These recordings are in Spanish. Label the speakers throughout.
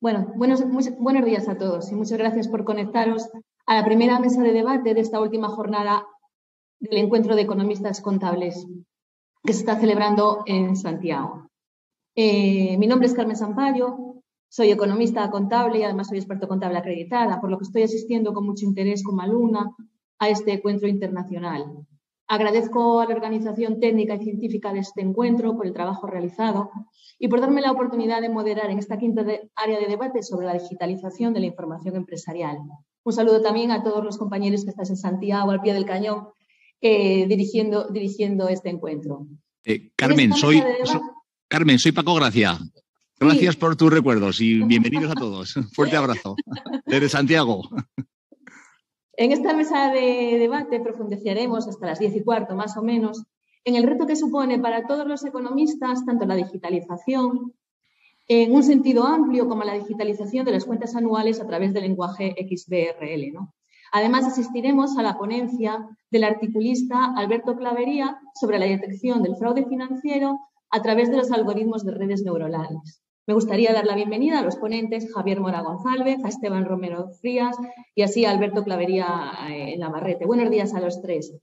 Speaker 1: Bueno, buenos días a todos y muchas gracias por conectaros a la primera mesa de debate de esta última jornada del Encuentro de Economistas Contables que se está celebrando en Santiago. Mi nombre es Carmen Sampaio, soy economista contable y además soy experto contable acreditada, por lo que estoy asistiendo con mucho interés como alumna a este encuentro internacional. Agradezco a la organización técnica y científica de este encuentro por el trabajo realizado y por darme la oportunidad de moderar en esta quinta área de debate sobre la digitalización de la información empresarial. Un saludo también a todos los compañeros que están en Santiago, al pie del cañón, dirigiendo este encuentro.
Speaker 2: Carmen, soy Paco Gracia. Gracias por tus recuerdos y bienvenidos a todos. Fuerte abrazo desde Santiago.
Speaker 1: En esta mesa de debate profundizaremos hasta las 10:15 más o menos en el reto que supone para todos los economistas tanto la digitalización en un sentido amplio como la digitalización de las cuentas anuales a través del lenguaje XBRL, ¿no? Además, asistiremos a la ponencia del articulista Alberto Clavería sobre la detección del fraude financiero a través de los algoritmos de redes neuronales. Me gustaría dar la bienvenida a los ponentes Javier Mora González, a Esteban Romero Frías y así a Alberto Clavería Navarrete. Buenos días a los tres.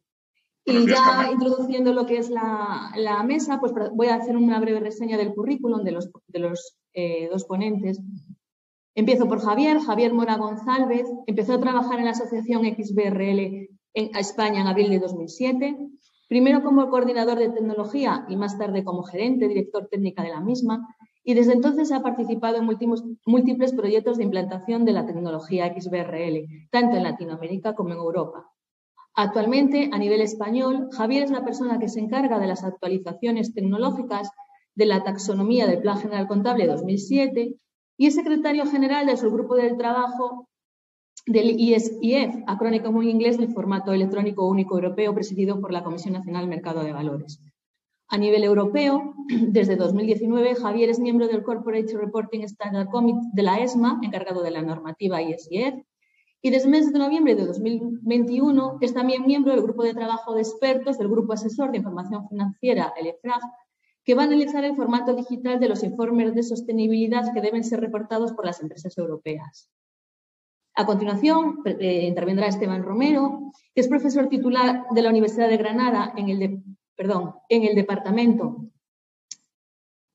Speaker 1: Y ya introduciendo lo que es la mesa, pues voy a hacer una breve reseña del currículum de los dos ponentes. Empiezo por Javier Mora González. Empezó a trabajar en la asociación XBRL en España en abril de 2007. Primero como coordinador de tecnología y más tarde como gerente, director técnica de la misma. Y desde entonces ha participado en múltiples proyectos de implantación de la tecnología XBRL, tanto en Latinoamérica como en Europa. Actualmente, a nivel español, Javier es la persona que se encarga de las actualizaciones tecnológicas de la taxonomía del Plan General Contable 2007 y es secretario general del subgrupo del trabajo del ISIF, acrónimo en inglés del Formato Electrónico Único Europeo, presidido por la Comisión Nacional del Mercado de Valores. A nivel europeo, desde 2019, Javier es miembro del Corporate Reporting Standard Committee de la ESMA, encargado de la normativa ISIF, y desde el mes de noviembre de 2021 es también miembro del grupo de trabajo de expertos del Grupo Asesor de Información Financiera, el EFRAG, que va a analizar el formato digital de los informes de sostenibilidad que deben ser reportados por las empresas europeas. A continuación, intervendrá Esteban Romero, que es profesor titular de la Universidad de Granada en el Departamento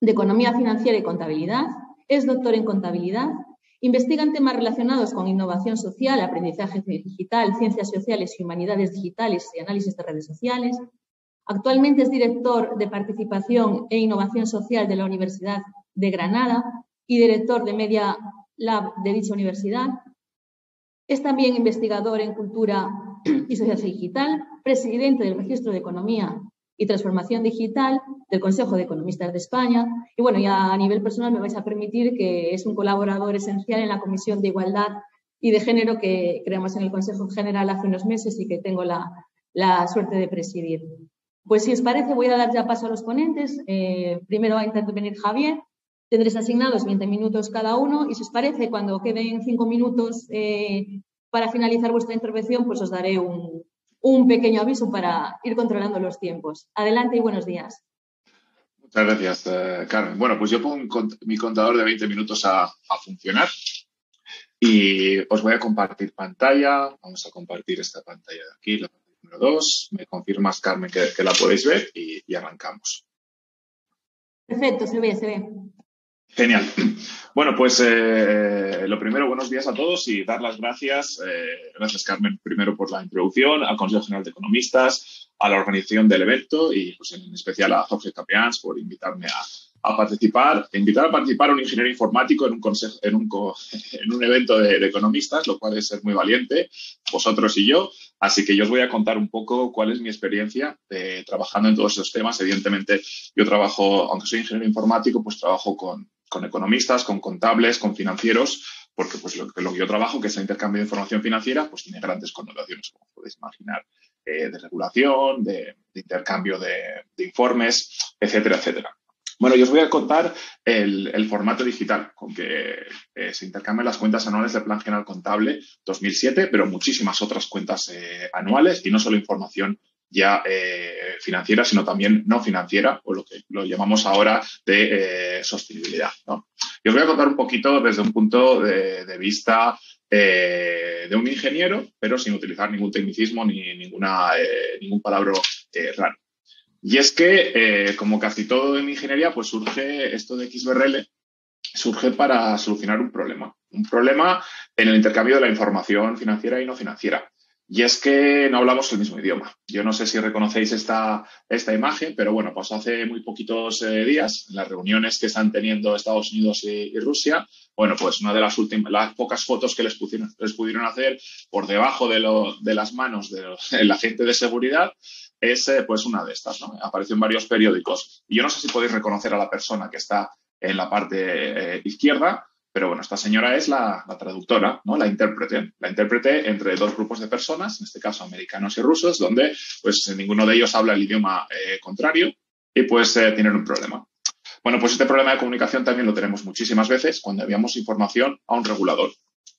Speaker 1: de Economía Financiera y Contabilidad, es doctor en Contabilidad, investiga en temas relacionados con innovación social, aprendizaje digital, ciencias sociales y humanidades digitales y análisis de redes sociales. Actualmente es director de Participación e Innovación Social de la Universidad de Granada y director de Media Lab de dicha universidad. Es también investigador en Cultura y Sociedad Digital, presidente del Registro de Economía y Transformación Digital del Consejo de Economistas de España. Y bueno, ya a nivel personal me vais a permitir que es un colaborador esencial en la Comisión de Igualdad y de Género que creamos en el Consejo General hace unos meses y que tengo la suerte de presidir. Pues si os parece, voy a dar ya paso a los ponentes. Primero va a intervenir Javier. Tendréis asignados 20 minutos cada uno y si os parece, cuando queden 5 minutos para finalizar vuestra intervención, pues os daré un pequeño aviso para ir controlando los tiempos. Adelante y buenos días.
Speaker 3: Muchas gracias, Carmen. Bueno, pues yo pongo mi contador de 20 minutos a funcionar y os voy a compartir pantalla. Vamos a compartir esta pantalla de aquí, la pantalla número 2. Me confirmas, Carmen, que la podéis ver y arrancamos.
Speaker 1: Perfecto, se ve.
Speaker 3: Genial. Bueno, pues lo primero, buenos días a todos y dar las gracias. Gracias, Carmen, primero por la introducción, al Consejo General de Economistas, a la organización del evento y pues, en especial a Jorge Capeans por invitarme a participar. Invitar a participar a un ingeniero informático en un evento de economistas, lo cual es ser muy valiente, vosotros y yo. Así que yo os voy a contar un poco cuál es mi experiencia trabajando en todos esos temas. Evidentemente, yo trabajo, aunque soy ingeniero informático, pues trabajo con economistas, con contables, con financieros, porque pues lo que yo trabajo, que es el intercambio de información financiera, pues tiene grandes connotaciones, como podéis imaginar, de regulación, de intercambio de informes, etcétera, etcétera. Bueno, yo os voy a contar el formato digital con que se intercambian las cuentas anuales del Plan General Contable 2007, pero muchísimas otras cuentas anuales y no solo información ya financiera, sino también no financiera, o lo que lo llamamos ahora de sostenibilidad, ¿no? Y os voy a contar un poquito desde un punto de vista de un ingeniero, pero sin utilizar ningún tecnicismo ni ningún palabra raro. Y es que, como casi todo en ingeniería, pues surge esto de XBRL, surge para solucionar un problema en el intercambio de la información financiera y no financiera. Y es que no hablamos el mismo idioma. Yo no sé si reconocéis esta imagen, pero bueno, pues hace muy poquitos días, en las reuniones que están teniendo Estados Unidos y Rusia, bueno, pues una de las pocas fotos que les pudieron hacer por debajo de las manos del agente de seguridad es pues una de estas, ¿no? Apareció en varios periódicos. Y yo no sé si podéis reconocer a la persona que está en la parte izquierda, pero bueno, esta señora es la traductora, ¿no? La intérprete entre dos grupos de personas, en este caso americanos y rusos, donde pues ninguno de ellos habla el idioma contrario y pues tienen un problema. Bueno, pues este problema de comunicación también lo tenemos muchísimas veces cuando enviamos información a un regulador,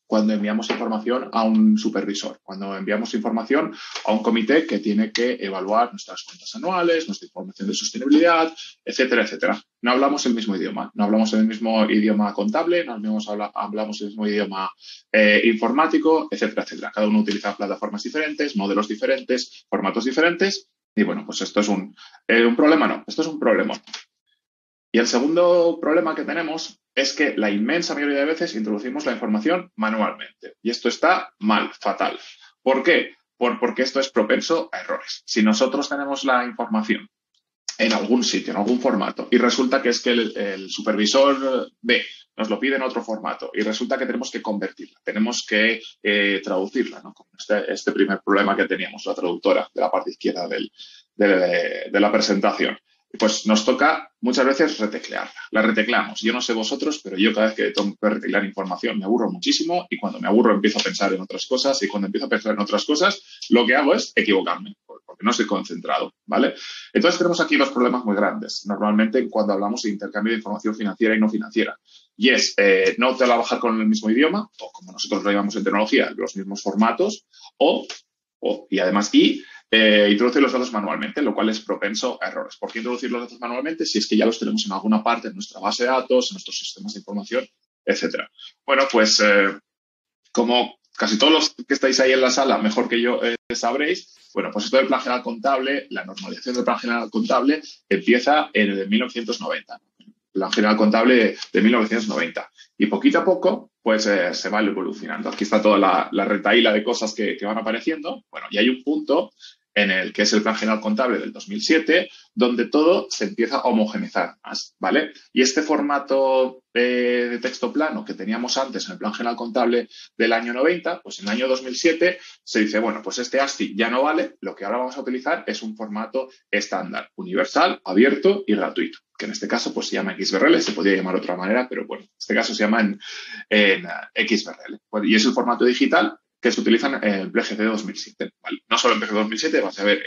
Speaker 3: cuando enviamos información a un supervisor, cuando enviamos información a un comité que tiene que evaluar nuestras cuentas anuales, nuestra información de sostenibilidad, etcétera, etcétera. No hablamos el mismo idioma, no hablamos el mismo idioma contable, no hablamos el mismo idioma informático, etcétera, etcétera. Cada uno utiliza plataformas diferentes, modelos diferentes, formatos diferentes y bueno, pues esto es un problema, no, esto es un problema. Y el segundo problema que tenemos es que la inmensa mayoría de veces introducimos la información manualmente. Y esto está mal, fatal. ¿Por qué? Porque esto es propenso a errores. Si nosotros tenemos la información en algún sitio, en algún formato, y resulta que es que el supervisor B nos lo pide en otro formato y resulta que tenemos que convertirla, tenemos que traducirla, ¿no? Como este primer problema que teníamos, la traductora de la parte izquierda de la presentación. Pues nos toca muchas veces reteclearla. La retecleamos. Yo no sé vosotros, pero yo cada vez que tengo que reteclear información me aburro muchísimo y cuando me aburro empiezo a pensar en otras cosas y cuando empiezo a pensar en otras cosas lo que hago es equivocarme porque no estoy concentrado, ¿vale? Entonces tenemos aquí dos problemas muy grandes normalmente cuando hablamos de intercambio de información financiera y no financiera. Y es no trabajar con el mismo idioma o como nosotros lo llamamos en tecnología, los mismos formatos y además introducir los datos manualmente, lo cual es propenso a errores. ¿Por qué introducir los datos manualmente? Si es que ya los tenemos en alguna parte en nuestra base de datos, en nuestros sistemas de información, etcétera. Bueno, pues como casi todos los que estáis ahí en la sala, mejor que yo sabréis, bueno, pues esto del plan general contable, la normalización del plan general contable empieza en el 1990. Plan general contable de 1990. Y poquito a poco, pues se va evolucionando. Aquí está toda la retahíla de cosas que van apareciendo. Bueno, y hay un punto en el que es el plan general contable del 2007, donde todo se empieza a homogeneizar más, ¿vale? Y este formato de texto plano que teníamos antes en el plan general contable del año 90, pues en el año 2007 se dice, bueno, pues este ASCII ya no vale, lo que ahora vamos a utilizar es un formato estándar, universal, abierto y gratuito, que en este caso pues se llama XBRL, se podría llamar de otra manera, pero bueno, en este caso se llama en XBRL. Y es el formato digital que se utilizan en el PGT 2007. ¿Vale? No solo en PGT 2007, vas a ver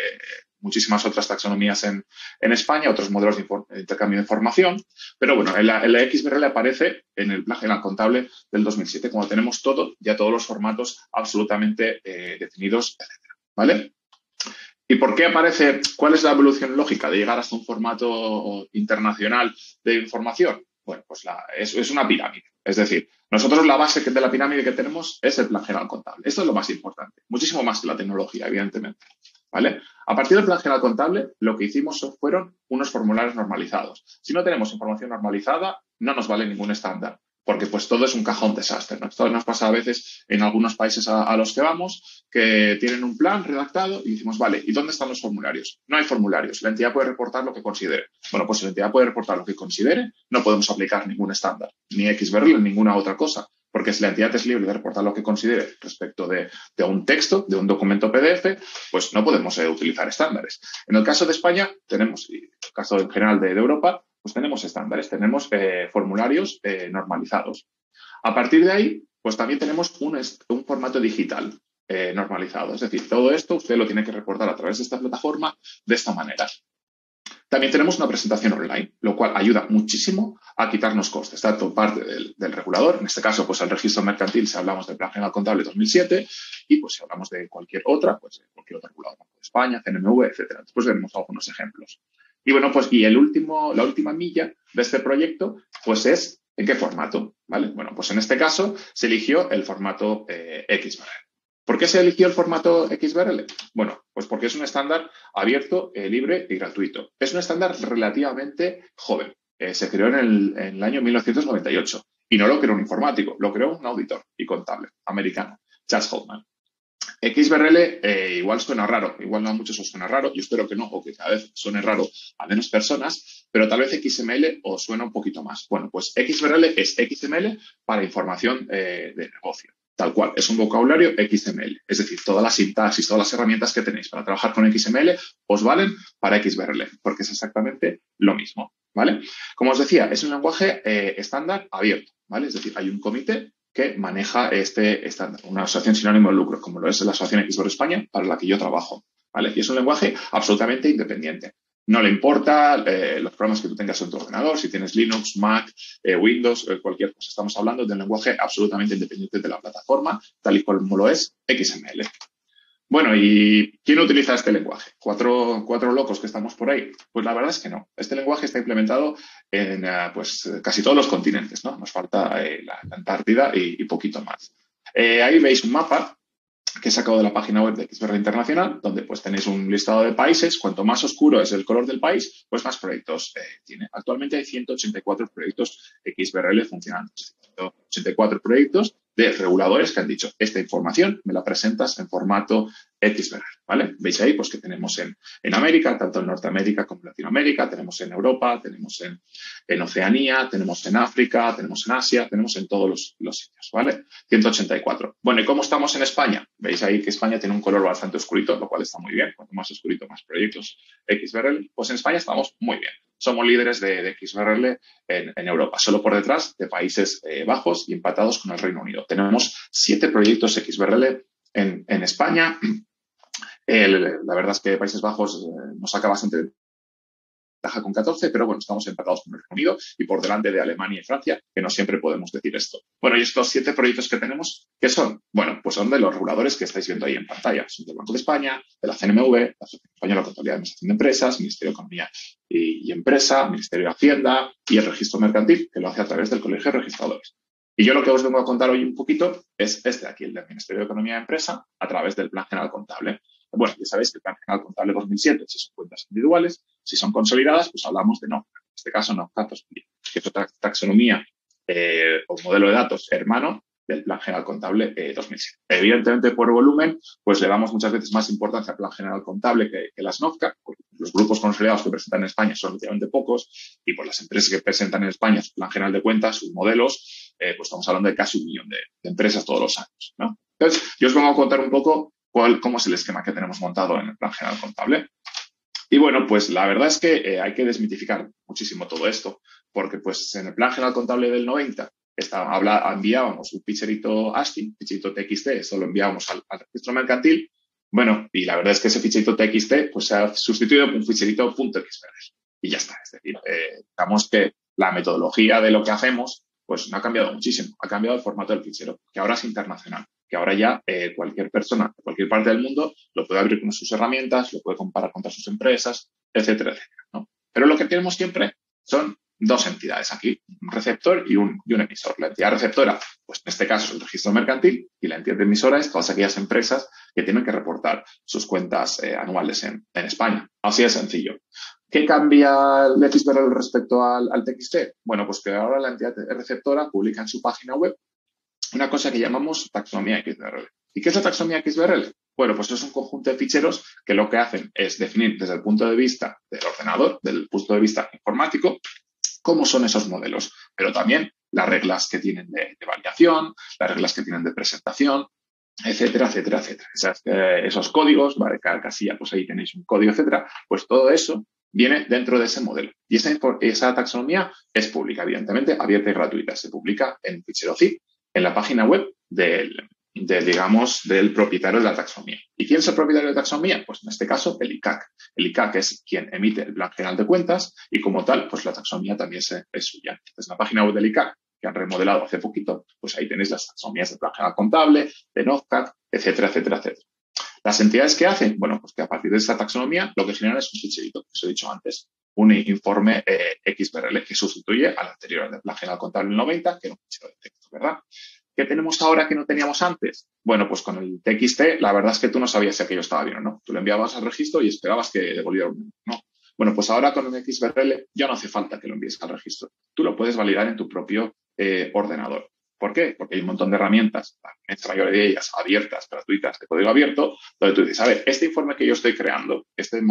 Speaker 3: muchísimas otras taxonomías en España, otros modelos de intercambio de información, pero bueno, el XBRL aparece en el plan general contable del 2007, cuando tenemos ya todos los formatos absolutamente definidos, etcétera, ¿vale? ¿Y por qué aparece? ¿Cuál es la evolución lógica de llegar hasta un formato internacional de información? Bueno, pues es una pirámide. Es decir, nosotros la base de la pirámide que tenemos es el plan general contable. Esto es lo más importante, muchísimo más que la tecnología, evidentemente. ¿Vale? A partir del plan general contable, lo que hicimos fueron unos formularios normalizados. Si no tenemos información normalizada, no nos vale ningún estándar, porque pues todo es un cajón desastre, ¿no? Esto nos pasa a veces en algunos países a los que vamos, que tienen un plan redactado y decimos, vale, ¿y dónde están los formularios? No hay formularios, la entidad puede reportar lo que considere. Bueno, pues si la entidad puede reportar lo que considere, no podemos aplicar ningún estándar, ni XBRL, ni ninguna otra cosa. Porque si la entidad es libre de reportar lo que considere respecto de un texto, de un documento PDF, pues no podemos utilizar estándares. En el caso de España tenemos, y en el caso en general de Europa, pues tenemos estándares, tenemos formularios normalizados. A partir de ahí, pues también tenemos un formato digital normalizado. Es decir, todo esto usted lo tiene que reportar a través de esta plataforma de esta manera. También tenemos una presentación online, lo cual ayuda muchísimo a quitarnos costes, tanto parte del regulador, en este caso, pues el registro mercantil, si hablamos del Plan General Contable 2007, y pues si hablamos de cualquier otra, pues cualquier otro regulador, Banco de España, CNMV, etcétera. Después veremos algunos ejemplos. Y bueno, pues la última milla de este proyecto, pues es ¿En qué formato? ¿Vale? Bueno, pues en este caso se eligió el formato XBRL. ¿Por qué se eligió el formato XBRL? Bueno, pues porque es un estándar abierto, libre y gratuito. Es un estándar relativamente joven. Se creó en el año 1998 y no lo creó un informático, lo creó un auditor y contable americano, Charles Holtman. XBRL igual suena raro, igual no a muchos os suena raro, yo espero que no, o que cada vez suene raro a menos personas, pero tal vez XML os suena un poquito más. Bueno, pues XBRL es XML para información de negocio. Tal cual, es un vocabulario XML. Es decir, todas las sintaxis, todas las herramientas que tenéis para trabajar con XML os valen para XBRL, porque es exactamente lo mismo, ¿vale? Como os decía, es un lenguaje estándar abierto, ¿vale? Es decir, hay un comité que maneja este estándar, una asociación sin ánimo de lucro, como lo es la Asociación XBRL España, para la que yo trabajo, ¿vale? Y es un lenguaje absolutamente independiente. No le importa los programas que tú tengas en tu ordenador, si tienes Linux, Mac, Windows, cualquier cosa. Estamos hablando de un lenguaje absolutamente independiente de la plataforma, tal y como lo es XML. Bueno, ¿y quién utiliza este lenguaje? ¿Cuatro locos que estamos por ahí? Pues la verdad es que no. Este lenguaje está implementado en casi todos los continentes, ¿no? Nos falta la Antártida y poquito más. Ahí veis un mapa que he sacado de la página web de XBRL Internacional, donde pues tenéis un listado de países. Cuanto más oscuro es el color del país, pues más proyectos tiene. Actualmente hay 184 proyectos XBRL funcionando. 184 proyectos de reguladores que han dicho, esta información me la presentas en formato XBRL, ¿vale? Veis ahí pues que tenemos en América, tanto en Norteamérica como en Latinoamérica, tenemos en Europa, tenemos en Oceanía, tenemos en África, tenemos en Asia, tenemos en todos los sitios, ¿vale? 184. Bueno, ¿y cómo estamos en España? Veis ahí que España tiene un color bastante oscurito, lo cual está muy bien. Cuanto más oscurito, más proyectos XBRL. Pues en España estamos muy bien. Somos líderes de XBRL en Europa, solo por detrás de Países Bajos y empatados con el Reino Unido. Tenemos 7 proyectos XBRL en España. La verdad es que Países Bajos nos saca bastante ventaja con 14, pero bueno, estamos empatados con el Reino Unido y por delante de Alemania y Francia, que no siempre podemos decir esto. Bueno, y estos 7 proyectos que tenemos, ¿qué son? Bueno, pues son de los reguladores que estáis viendo ahí en pantalla. Son del Banco de España, de la CNMV, la Asociación Española de Contabilidad y Administración de Empresas, Ministerio de Economía y Empresa, Ministerio de Hacienda y el Registro Mercantil, que lo hace a través del Colegio de Registradores. Y yo lo que os vengo a contar hoy un poquito es este de aquí, el del Ministerio de Economía y Empresa, a través del Plan General Contable. Bueno, ya sabéis que el Plan General Contable 2007, si son cuentas individuales, si son consolidadas, pues hablamos de NOFCA. En este caso, NOFCA 2000, que es otra taxonomía o modelo de datos hermano del Plan General Contable 2007. Evidentemente, por volumen, pues le damos muchas veces más importancia al Plan General Contable que las NOFCA, porque los grupos consolidados que presentan en España son relativamente pocos y por las empresas que presentan en España su Plan General de Cuentas, sus modelos, pues estamos hablando de casi 1 millón de empresas todos los años, ¿no? Entonces, yo os vengo a contar un poco cómo es el esquema que tenemos montado en el Plan General Contable. Y bueno, pues la verdad es que hay que desmitificar muchísimo todo esto, porque pues en el Plan General Contable del 90 enviábamos un ficherito ASCII, un ficherito TXT, eso lo enviábamos al registro mercantil. Bueno, y la verdad es que ese ficherito TXT pues se ha sustituido por un ficherito .xbrl y ya está. Es decir, digamos que la metodología de lo que hacemos pues no ha cambiado muchísimo, ha cambiado el formato del fichero, que ahora es internacional, que ahora ya cualquier persona de cualquier parte del mundo lo puede abrir con sus herramientas, lo puede comparar contra sus empresas, etcétera, etcétera, ¿no? Pero lo que tenemos siempre son 2 entidades aquí, un receptor y un emisor. La entidad receptora, pues en este caso es el registro mercantil, y la entidad emisora es todas aquellas empresas que tienen que reportar sus cuentas anuales en España. Así de sencillo. ¿Qué cambia el XBRL respecto al TXT? Bueno, pues que ahora la entidad receptora publica en su página web una cosa que llamamos taxonomía XBRL. ¿Y qué es la taxonomía XBRL? Bueno, pues es un conjunto de ficheros que lo que hacen es definir desde el punto de vista del ordenador, del punto de vista informático, cómo son esos modelos, pero también las reglas que tienen de variación, las reglas que tienen de presentación, etcétera, etcétera, etcétera. Esos códigos, vale, cada casilla, pues ahí tenéis un código, etcétera, pues todo eso viene dentro de ese modelo. Y esa taxonomía es pública, evidentemente, abierta y gratuita. Se publica en fichero zip en la página web del propietario de la taxonomía. ¿Y quién es el propietario de la taxonomía? Pues en este caso el ICAC. El ICAC es quien emite el Plan General de Cuentas y como tal, pues la taxonomía también es suya. Entonces, en la página web del ICAC, que han remodelado hace poquito, pues ahí tenéis las taxonomías del Plan General Contable, de NOFCAC, etcétera, etcétera, etcétera. Las entidades que hacen, bueno, pues que a partir de esta taxonomía lo que generan es un ficherito, que os he dicho antes. un informe XBRL que sustituye al anterior, de Plan General Contable 90, que era un fichero de texto, ¿verdad? ¿Qué tenemos ahora que no teníamos antes? Bueno, pues con el TXT, la verdad es que tú no sabías si aquello estaba bien o no. Tú lo enviabas al registro y esperabas que devolviera un número, ¿no? Bueno, pues ahora con el XBRL ya no hace falta que lo envíes al registro. Tú lo puedes validar en tu propio ordenador. ¿Por qué? Porque hay un montón de herramientas, la inmensa mayoría de ellas abiertas, gratuitas, de código abierto, donde tú dices, a ver, este informe que yo estoy creando, este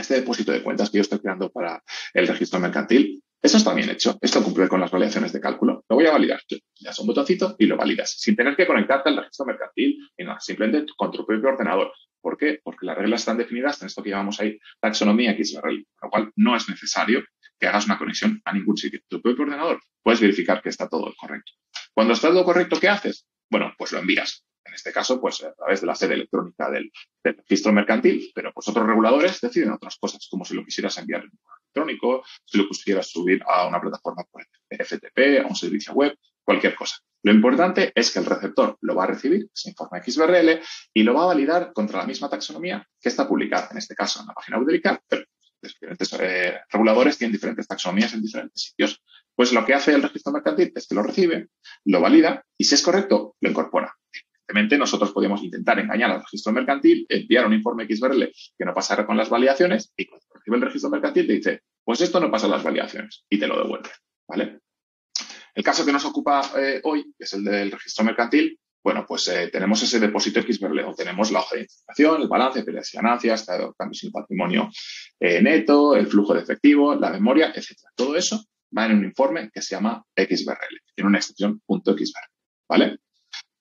Speaker 3: depósito de cuentas que yo estoy creando para el registro mercantil, eso está bien hecho, esto cumple con las validaciones de cálculo, lo voy a validar. Le das un botoncito y lo validas, sin tener que conectarte al registro mercantil y nada, simplemente con tu propio ordenador. ¿Por qué? Porque las reglas están definidas en esto que llamamos ahí taxonomía XBRL, con lo cual no es necesario que hagas una conexión a ningún sitio. Tu propio ordenador puedes verificar que está todo correcto. Cuando está todo correcto, ¿qué haces? Bueno, pues lo envías. En este caso, pues a través de la sede electrónica del registro mercantil, pero pues otros reguladores deciden otras cosas, como si lo quisieras enviar en un correo electrónico, si lo quisieras subir a una plataforma por FTP, a un servicio web, cualquier cosa. Lo importante es que el receptor lo va a recibir, ese informe XBRL, y lo va a validar contra la misma taxonomía que está publicada, en este caso en la página web del ICAR, pero diferentes reguladores tienen diferentes taxonomías en diferentes sitios. Pues lo que hace el registro mercantil es que lo recibe, lo valida y si es correcto, lo incorpora. Evidentemente, nosotros podríamos intentar engañar al registro mercantil, enviar un informe XBRL que no pasara con las validaciones y cuando recibe el registro mercantil te dice, pues esto no pasa las validaciones y te lo devuelve, ¿vale? El caso que nos ocupa hoy, que es el del registro mercantil, bueno, pues tenemos ese depósito XBRL, o tenemos la hoja de identificación, el balance, pérdidas y ganancias, cambios en el patrimonio neto, el flujo de efectivo, la memoria, etc. Todo eso va en un informe que se llama XBRL, tiene una extensión .xbrl, ¿vale?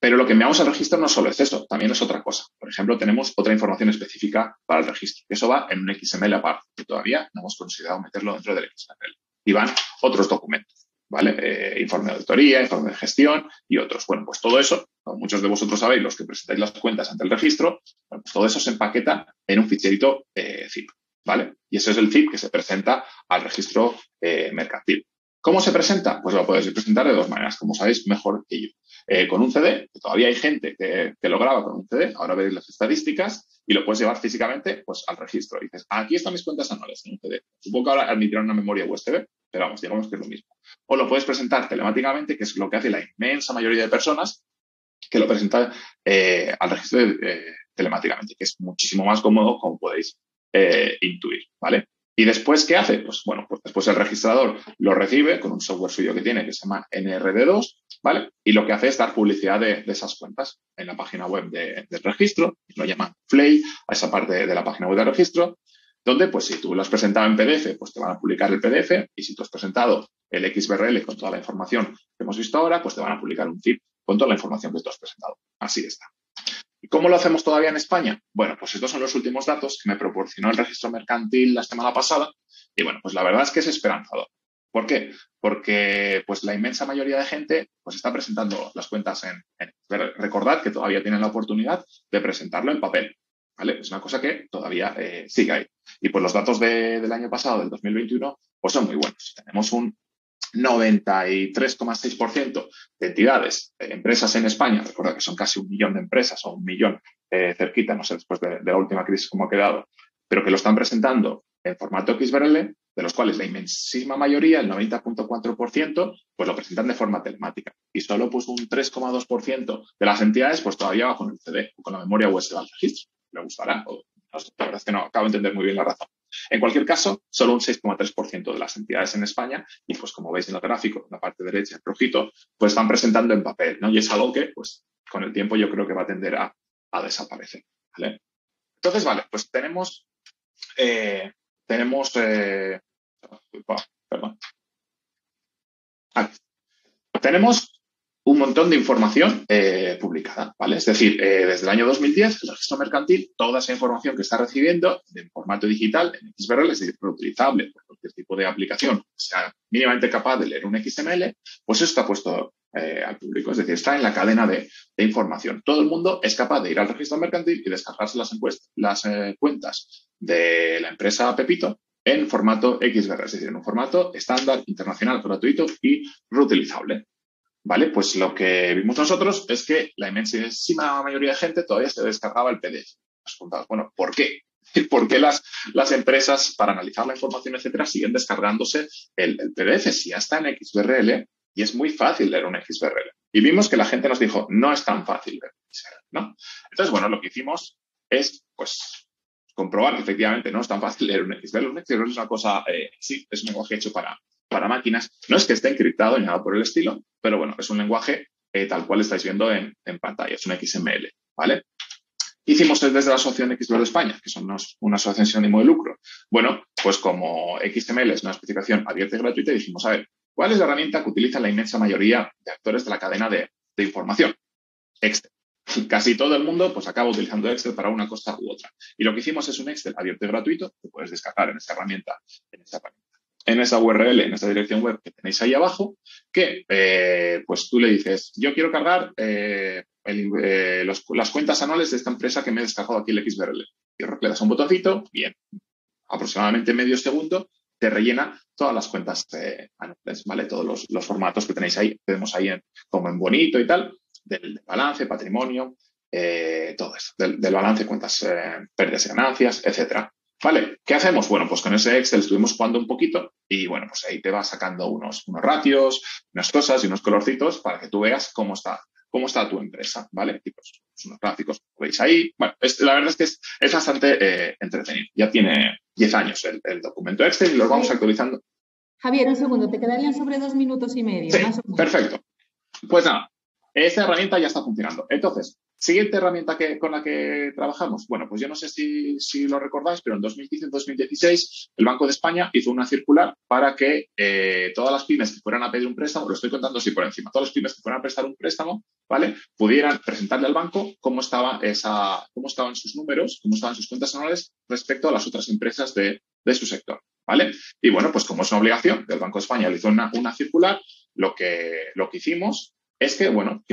Speaker 3: Pero lo que enviamos al registro no solo es eso, también es otra cosa. Por ejemplo, tenemos otra información específica para el registro. Eso va en un XML aparte, que todavía no hemos considerado meterlo dentro del XML. Y van otros documentos, ¿vale? Informe de auditoría, informe de gestión y otros. Bueno, pues todo eso, como muchos de vosotros sabéis, los que presentáis las cuentas ante el registro, bueno, pues todo eso se empaqueta en un ficherito zip, ¿vale? Y ese es el zip que se presenta al registro mercantil. ¿Cómo se presenta? Pues lo podéis presentar de dos maneras, como sabéis, mejor que yo. Con un CD, que todavía hay gente que lo graba con un CD, ahora veréis las estadísticas, y lo puedes llevar físicamente pues, al registro. Y dices, aquí están mis cuentas anuales en un CD. Supongo que ahora admitirán una memoria USB, pero vamos, digamos que es lo mismo. O lo puedes presentar telemáticamente, que es lo que hace la inmensa mayoría de personas, que lo presentan al registro telemáticamente, que es muchísimo más cómodo, como podéis intuir, ¿vale? ¿Y después qué hace? Pues bueno, pues después el registrador lo recibe con un software suyo que tiene que se llama NRD2, ¿vale? Y lo que hace es dar publicidad de esas cuentas en la página web del registro, lo llaman Flay, a esa parte de la página web del registro, donde pues si tú lo has presentado en PDF, pues te van a publicar el PDF y si tú has presentado el XBRL con toda la información que hemos visto ahora, pues te van a publicar un zip con toda la información que tú has presentado. Así está. ¿Y cómo lo hacemos todavía en España? Bueno, pues estos son los últimos datos que me proporcionó el registro mercantil la semana pasada y bueno, pues la verdad es que es esperanzador. ¿Por qué? Porque pues la inmensa mayoría de gente pues está presentando las cuentas en recordad que todavía tienen la oportunidad de presentarlo en papel, ¿vale? Es una cosa que todavía sigue ahí. Y pues los datos del año pasado, del 2021, pues son muy buenos. Tenemos un 93,6% de entidades, de empresas en España, recuerda que son casi 1 millón de empresas o 1 millón cerquita, no sé después de la última crisis cómo ha quedado, pero que lo están presentando en formato XBRL, de los cuales la inmensísima mayoría, el 90,4%, pues lo presentan de forma telemática. Y solo pues un 3,2% de las entidades pues todavía va con el CD o con la memoria USB al registro. ¿Le gustará? O, no sé, la verdad es que no acabo de entender muy bien la razón. En cualquier caso, solo un 6,3% de las entidades en España, y pues como veis en el gráfico, en la parte derecha, el rojito, pues están presentando en papel, ¿no? Y es algo que, pues, con el tiempo yo creo que va a tender a desaparecer, ¿vale? Entonces, vale, pues tenemos un montón de información publicada, ¿vale? Es decir, desde el año 2010, el registro mercantil, toda esa información que está recibiendo en formato digital, en XBRL, es decir, reutilizable por cualquier tipo de aplicación que sea mínimamente capaz de leer un XML, pues eso está puesto al público, es decir, está en la cadena de información. Todo el mundo es capaz de ir al registro mercantil y descargarse las cuentas de la empresa Pepito en formato XBRL, es decir, en un formato estándar, internacional, gratuito y reutilizable. ¿Vale? Pues lo que vimos nosotros es que la inmensísima mayoría de gente todavía se descargaba el PDF. Nos preguntamos, bueno, ¿por qué? ¿Por qué las empresas, para analizar la información, etcétera, siguen descargándose el PDF si ya está en XBRL y es muy fácil leer un XBRL? Y vimos que la gente nos dijo, no es tan fácil leer un XBRL, ¿no? Entonces, bueno, lo que hicimos es, pues, comprobar que efectivamente no es tan fácil leer un XBRL. Un XBRL es una cosa, sí, es un lenguaje hecho para máquinas. No es que esté encriptado ni nada por el estilo, pero bueno, es un lenguaje tal cual estáis viendo en pantalla, es un XML, ¿vale? Hicimos desde la Asociación XBRL España, que son una asociación sin ánimo de lucro. Bueno, pues como XML es una especificación abierta y gratuita, dijimos, a ver, ¿cuál es la herramienta que utiliza la inmensa mayoría de actores de la cadena de información? Excel. Casi todo el mundo pues acaba utilizando Excel para una cosa u otra. Y lo que hicimos es un Excel abierto y gratuito que puedes descargar en esta herramienta, en esa URL, en esta dirección web que tenéis ahí abajo, que pues tú le dices, yo quiero cargar las cuentas anuales de esta empresa que me he descargado aquí el XBRL. Y le das a un botoncito, bien, aproximadamente medio segundo, te rellena todas las cuentas anuales, ¿vale? Todos los formatos que tenéis ahí, tenemos ahí como en bonito y tal, del balance, patrimonio, todo eso, del balance, cuentas, pérdidas y ganancias, etcétera. ¿Vale? ¿Qué hacemos? Bueno, pues con ese Excel estuvimos jugando un poquito y, bueno, pues ahí te va sacando unos ratios, unas cosas y unos colorcitos para que tú veas cómo está tu empresa, ¿vale? Y pues unos gráficos, veis ahí. Bueno, la verdad es que es bastante entretenido. Ya tiene 10 años el documento Excel y lo vamos actualizando.
Speaker 1: Javier, un segundo, te quedarían sobre 2 minutos y medio.
Speaker 3: Sí,
Speaker 1: más o menos.
Speaker 3: Perfecto. Pues nada, esta herramienta ya está funcionando. Entonces, siguiente herramienta con la que trabajamos. Bueno, pues yo no sé si lo recordáis, pero en 2015-2016 el Banco de España hizo una circular para que todas las pymes que fueran a pedir un préstamo, lo estoy contando así por encima, todas las pymes que fueran a prestar un préstamo, ¿vale? Pudieran presentarle al banco cómo estaban sus números, cómo estaban sus cuentas anuales respecto a las otras empresas de su sector, ¿vale? Y bueno, pues como es una obligación del Banco de España, le hizo una circular, lo que hicimos es que, bueno,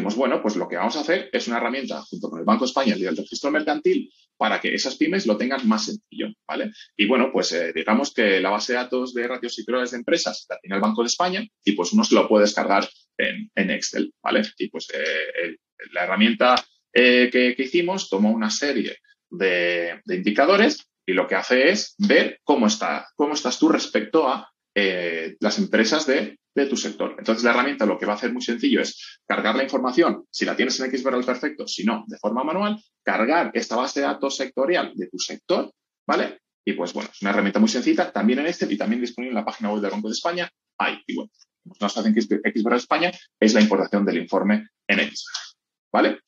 Speaker 3: pues lo que vamos a hacer es una herramienta junto con el Banco de España y el registro mercantil para que esas pymes lo tengan más sencillo, ¿vale? Y bueno, pues digamos que la base de datos de ratios y periodos de empresas la tiene el Banco de España y pues uno se lo puede descargar en Excel, ¿vale? Y pues la herramienta que hicimos tomó una serie de indicadores y lo que hace es ver cómo estás tú respecto a las empresas de tu sector. Entonces, la herramienta lo que va a hacer muy sencillo es cargar la información, si la tienes en XBRL perfecto, si no, de forma manual, cargar esta base de datos sectorial de tu sector, ¿vale? Y pues bueno, es una herramienta muy sencilla, también en Excel y también disponible en la página web del Banco de España. Y bueno, como nos hace en XBRL España, es la importación del informe en XBRL, ¿vale?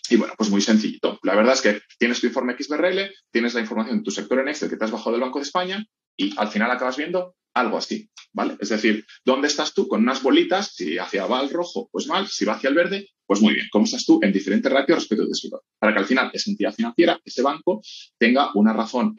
Speaker 3: Y bueno, pues muy sencillito. La verdad es que tienes tu informe XBRL, tienes la información de tu sector en Excel que te has bajado del Banco de España y al final acabas viendo algo así, ¿vale? Es decir, ¿dónde estás tú con unas bolitas? Si hacia va al rojo, pues mal. Si va hacia el verde, pues muy bien. ¿Cómo estás tú en diferentes ratios respecto a tu sector? Para que al final esa entidad financiera, ese banco, tenga una razón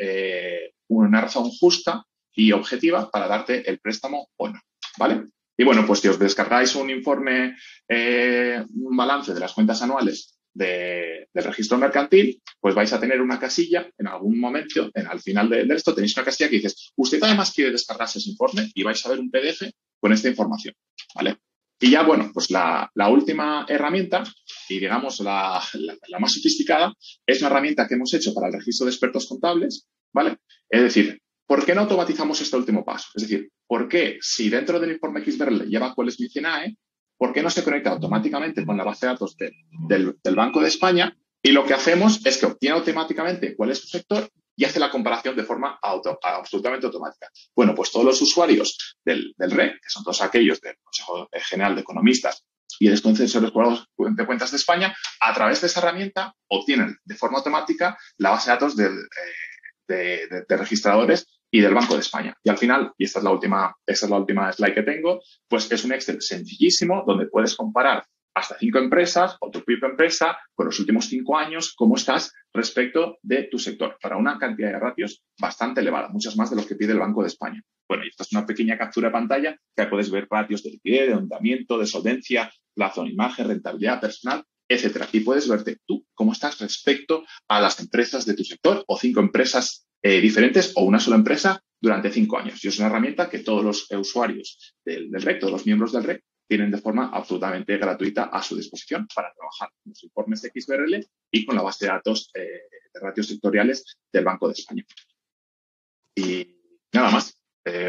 Speaker 3: justa y objetiva para darte el préstamo o no, ¿vale? Y bueno, pues si os descargáis un informe, un balance de las cuentas anuales del registro mercantil, pues vais a tener una casilla en algún momento, al final de esto tenéis una casilla que dices, usted además quiere descargarse ese informe y vais a ver un PDF con esta información, ¿vale? Y ya, bueno, pues la última herramienta y digamos la más sofisticada es una herramienta que hemos hecho para el registro de expertos contables, ¿vale? Es decir, ¿por qué no automatizamos este último paso? Es decir, ¿por qué si dentro del informe XBRL lleva cuál es mi CNAE, ¿por qué no se conecta automáticamente con la base de datos del Banco de España? Y lo que hacemos es que obtiene automáticamente cuál es su sector y hace la comparación de forma absolutamente automática. Bueno, pues todos los usuarios del RE, que son todos aquellos del Consejo General de Economistas y el Consejo de Cuentas de España, a través de esa herramienta obtienen de forma automática la base de datos de registradores y del Banco de España. Y al final, y esta es la última slide que tengo, pues es un Excel sencillísimo donde puedes comparar hasta 5 empresas o tu propia empresa con los últimos 5 años, cómo estás respecto de tu sector, para una cantidad de ratios bastante elevada, muchas más de los que pide el Banco de España. Bueno, y esta es una pequeña captura de pantalla que puedes ver ratios de liquidez, de endeudamiento, de solvencia, plazo en imagen, rentabilidad personal, etcétera. Y puedes verte tú cómo estás respecto a las empresas de tu sector o 5 empresas diferentes o una sola empresa durante 5 años. Y es una herramienta que todos los usuarios del REC, todos los miembros del REC, tienen de forma absolutamente gratuita a su disposición para trabajar con los informes de XBRL y con la base de datos de ratios sectoriales del Banco de España. Y nada más.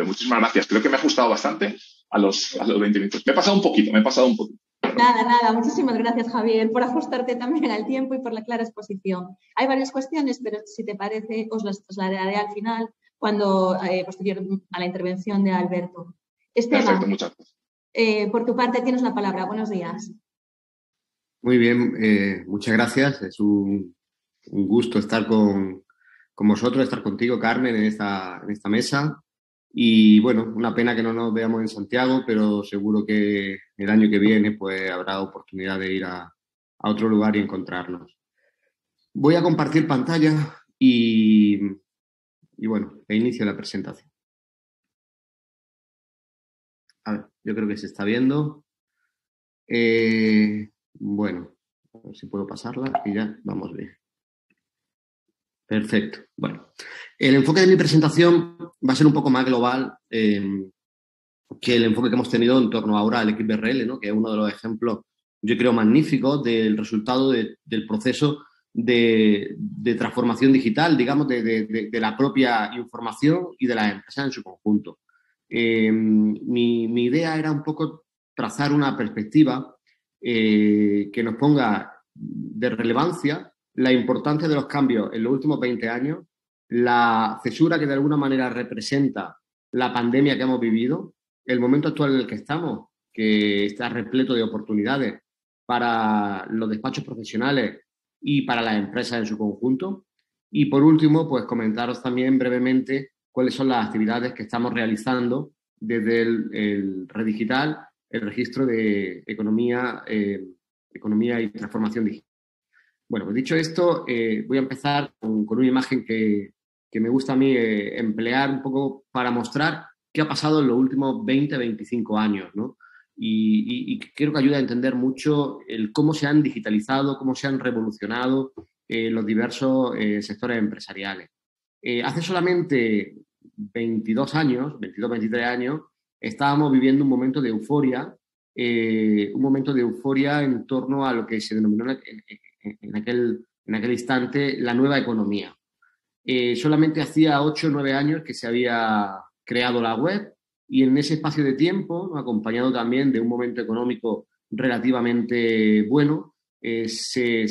Speaker 3: Muchísimas gracias. Creo que me ha ajustado bastante a los 20 minutos. Me he pasado un poquito.
Speaker 1: Nada. Muchísimas gracias, Javier, por ajustarte también al tiempo y por la clara exposición. Hay varias cuestiones, pero si te parece, os las trasladaré al final, cuando posterior a la intervención de Alberto. Esteban,
Speaker 3: perfecto, muchas gracias.
Speaker 1: Por tu parte tienes la palabra. Buenos días.
Speaker 4: Muy bien, muchas gracias. Es un gusto estar con vosotros, estar contigo, Carmen, en esta mesa. Y bueno, una pena que no nos veamos en Santiago, pero seguro que el año que viene pues habrá oportunidad de ir a otro lugar y encontrarnos. Voy a compartir pantalla y bueno, inicio la presentación. A ver, yo creo que se está viendo. Bueno, a ver si puedo pasarla y ya vamos bien. Perfecto. Bueno, el enfoque de mi presentación va a ser un poco más global que el enfoque que hemos tenido en torno ahora al XBRL, ¿no? Que es uno de los ejemplos, yo creo, magníficos del resultado del proceso de transformación digital, digamos, de la propia información y de las empresas en su conjunto. Mi idea era un poco trazar una perspectiva que nos ponga de relevancia la importancia de los cambios en los últimos 20 años, la cesura que de alguna manera representa la pandemia que hemos vivido, el momento actual en el que estamos, que está repleto de oportunidades para los despachos profesionales y para las empresas en su conjunto. Y por último, pues comentaros también brevemente cuáles son las actividades que estamos realizando desde el Redigital, el registro de economía y transformación digital. Bueno, pues dicho esto, voy a empezar con una imagen que me gusta a mí emplear un poco para mostrar qué ha pasado en los últimos 20, 25 años, ¿no? Y creo que ayuda a entender mucho el cómo se han digitalizado, cómo se han revolucionado los diversos sectores empresariales. Hace solamente 22 años, 22, 23 años, estábamos viviendo un momento de euforia en torno a lo que se denominó en aquel instante la nueva economía. Solamente hacía 8 o 9 años que se había creado la web y en ese espacio de tiempo, acompañado también de un momento económico relativamente bueno, se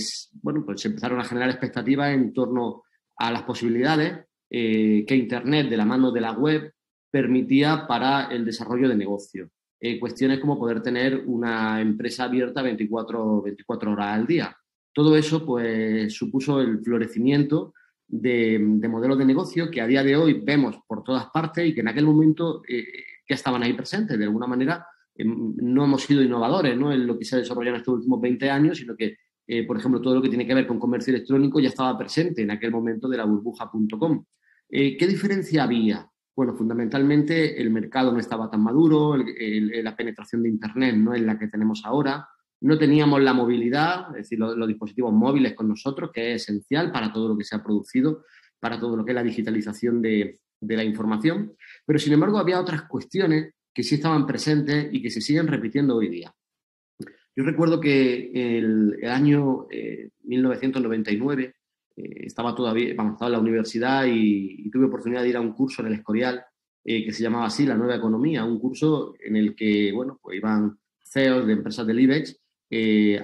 Speaker 4: empezaron a generar expectativas en torno a las posibilidades que Internet, de la mano de la web, permitía para el desarrollo de negocio. Cuestiones como poder tener una empresa abierta 24 horas al día. Todo eso pues supuso el florecimiento de modelos de negocio que a día de hoy vemos por todas partes y que en aquel momento ya estaban ahí presentes. De alguna manera no hemos sido innovadores, ¿no?, en lo que se ha desarrollado en estos últimos 20 años, sino que, por ejemplo, todo lo que tiene que ver con comercio electrónico ya estaba presente en aquel momento de la burbuja.com. ¿Qué diferencia había? Bueno, fundamentalmente el mercado no estaba tan maduro, la penetración de Internet no es la que tenemos ahora. No teníamos la movilidad, es decir, los dispositivos móviles con nosotros, que es esencial para todo lo que se ha producido, para todo lo que es la digitalización de la información. Pero, sin embargo, había otras cuestiones que sí estaban presentes y que se siguen repitiendo hoy día. Yo recuerdo que el año 1999 estaba en la universidad y tuve oportunidad de ir a un curso en el Escorial que se llamaba así, La Nueva Economía, un curso en el que, bueno, pues iban CEOs de empresas del IBEX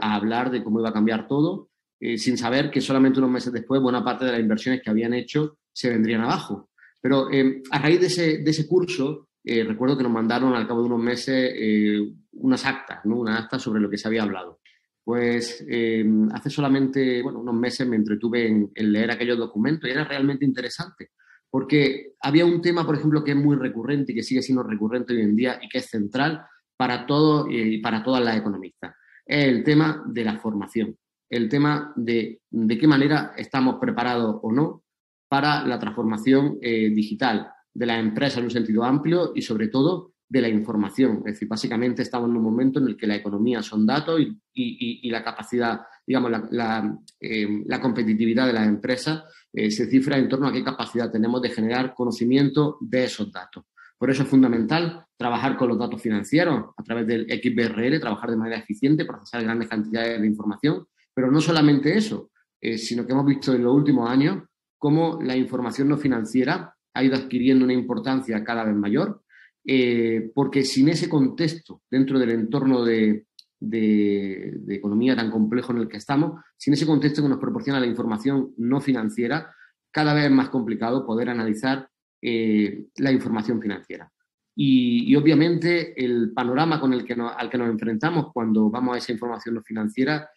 Speaker 4: a hablar de cómo iba a cambiar todo, sin saber que solamente unos meses después buena parte de las inversiones que habían hecho se vendrían abajo. Pero a raíz de ese curso, recuerdo que nos mandaron al cabo de unos meses unas actas, ¿no?, una acta sobre lo que se había hablado. Pues hace solamente unos meses me entretuve en leer aquellos documentos y era realmente interesante, porque había un tema, por ejemplo, que es muy recurrente y que sigue siendo recurrente hoy en día y que es central para todos y para todas las economistas. Es el tema de la formación, el tema de qué manera estamos preparados o no para la transformación digital de las empresas en un sentido amplio y, sobre todo, de la información. Es decir, básicamente estamos en un momento en el que la economía son datos y la capacidad, digamos, la competitividad de las empresas se cifra en torno a qué capacidad tenemos de generar conocimiento de esos datos. Por eso es fundamental trabajar con los datos financieros a través del XBRL, trabajar de manera eficiente, procesar grandes cantidades de información, pero no solamente eso, sino que hemos visto en los últimos años cómo la información no financiera ha ido adquiriendo una importancia cada vez mayor, porque sin ese contexto, dentro del entorno de economía tan complejo en el que estamos, sin ese contexto que nos proporciona la información no financiera, cada vez es más complicado poder analizar la información financiera. Y obviamente el panorama al que nos enfrentamos cuando vamos a esa información no financiera,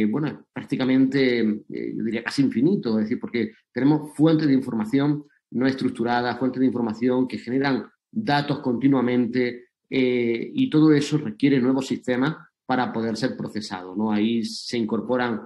Speaker 4: bueno, es prácticamente, yo diría casi infinito, es decir, porque tenemos fuentes de información no estructuradas, fuentes de información que generan datos continuamente y todo eso requiere nuevos sistemas para poder ser procesado, ¿no? Ahí se incorporan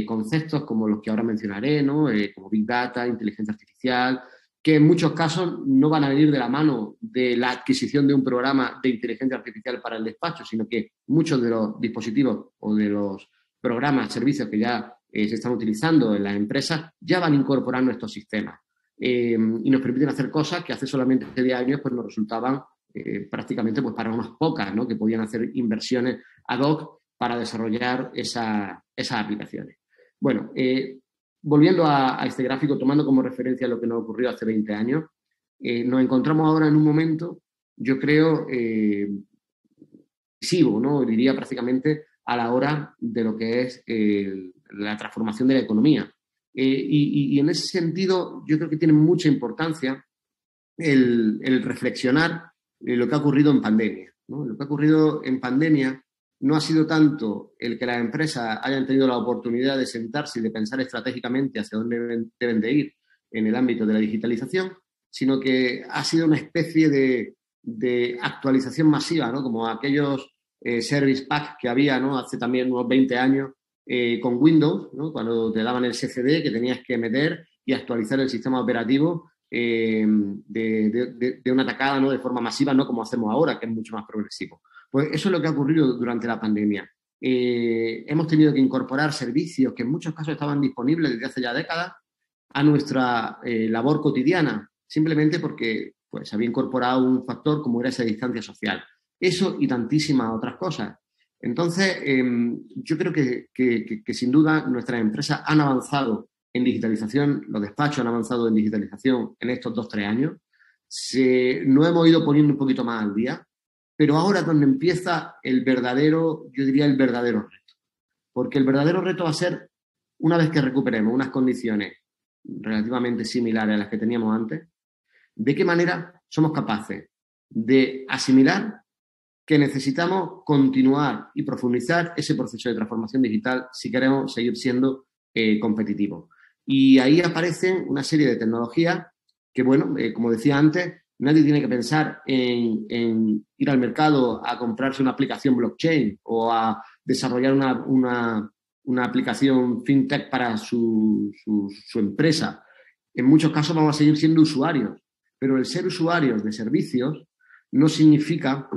Speaker 4: conceptos como los que ahora mencionaré, ¿no? Como Big Data, inteligencia artificial, que en muchos casos no van a venir de la mano de la adquisición de un programa de inteligencia artificial para el despacho, sino que muchos de los dispositivos o de los programas, servicios que ya se están utilizando en las empresas ya van incorporando estos sistemas y nos permiten hacer cosas que hace solamente 10 años pues nos resultaban prácticamente pues para unas pocas, ¿no? Que podían hacer inversiones ad hoc para desarrollar esas aplicaciones. Bueno, volviendo a este gráfico, tomando como referencia lo que nos ocurrió hace 20 años, nos encontramos ahora en un momento, yo creo, decisivo, ¿no? Diría prácticamente a la hora de lo que es la transformación de la economía. Y en ese sentido, yo creo que tiene mucha importancia el reflexionar lo que ha ocurrido en pandemia, ¿no? Lo que ha ocurrido en pandemia no ha sido tanto el que las empresas hayan tenido la oportunidad de sentarse y de pensar estratégicamente hacia dónde deben de ir en el ámbito de la digitalización, sino que ha sido una especie de actualización masiva, ¿no? Como aquellos service pack que había, ¿no? Hace también unos 20 años con Windows, ¿no? Cuando te daban el CCD que tenías que meter y actualizar el sistema operativo de una tacada, ¿no? De forma masiva, no como hacemos ahora, que es mucho más progresivo. Pues eso es lo que ha ocurrido durante la pandemia. Hemos tenido que incorporar servicios que en muchos casos estaban disponibles desde hace ya décadas a nuestra labor cotidiana, simplemente porque pues, había incorporado un factor como era esa distancia social. Eso y tantísimas otras cosas. Entonces, yo creo que sin duda nuestras empresas han avanzado en digitalización, los despachos han avanzado en digitalización en estos 2-3 años. Nos hemos ido poniendo un poquito más al día, pero ahora es donde empieza el verdadero, yo diría el verdadero reto. Porque el verdadero reto va a ser, una vez que recuperemos unas condiciones relativamente similares a las que teníamos antes, de qué manera somos capaces de asimilar que necesitamos continuar y profundizar ese proceso de transformación digital si queremos seguir siendo competitivos. Y ahí aparecen una serie de tecnologías que, bueno, como decía antes, nadie tiene que pensar en ir al mercado a comprarse una aplicación blockchain o a desarrollar una aplicación fintech para su empresa. En muchos casos vamos a seguir siendo usuarios, pero el ser usuarios de servicios no significa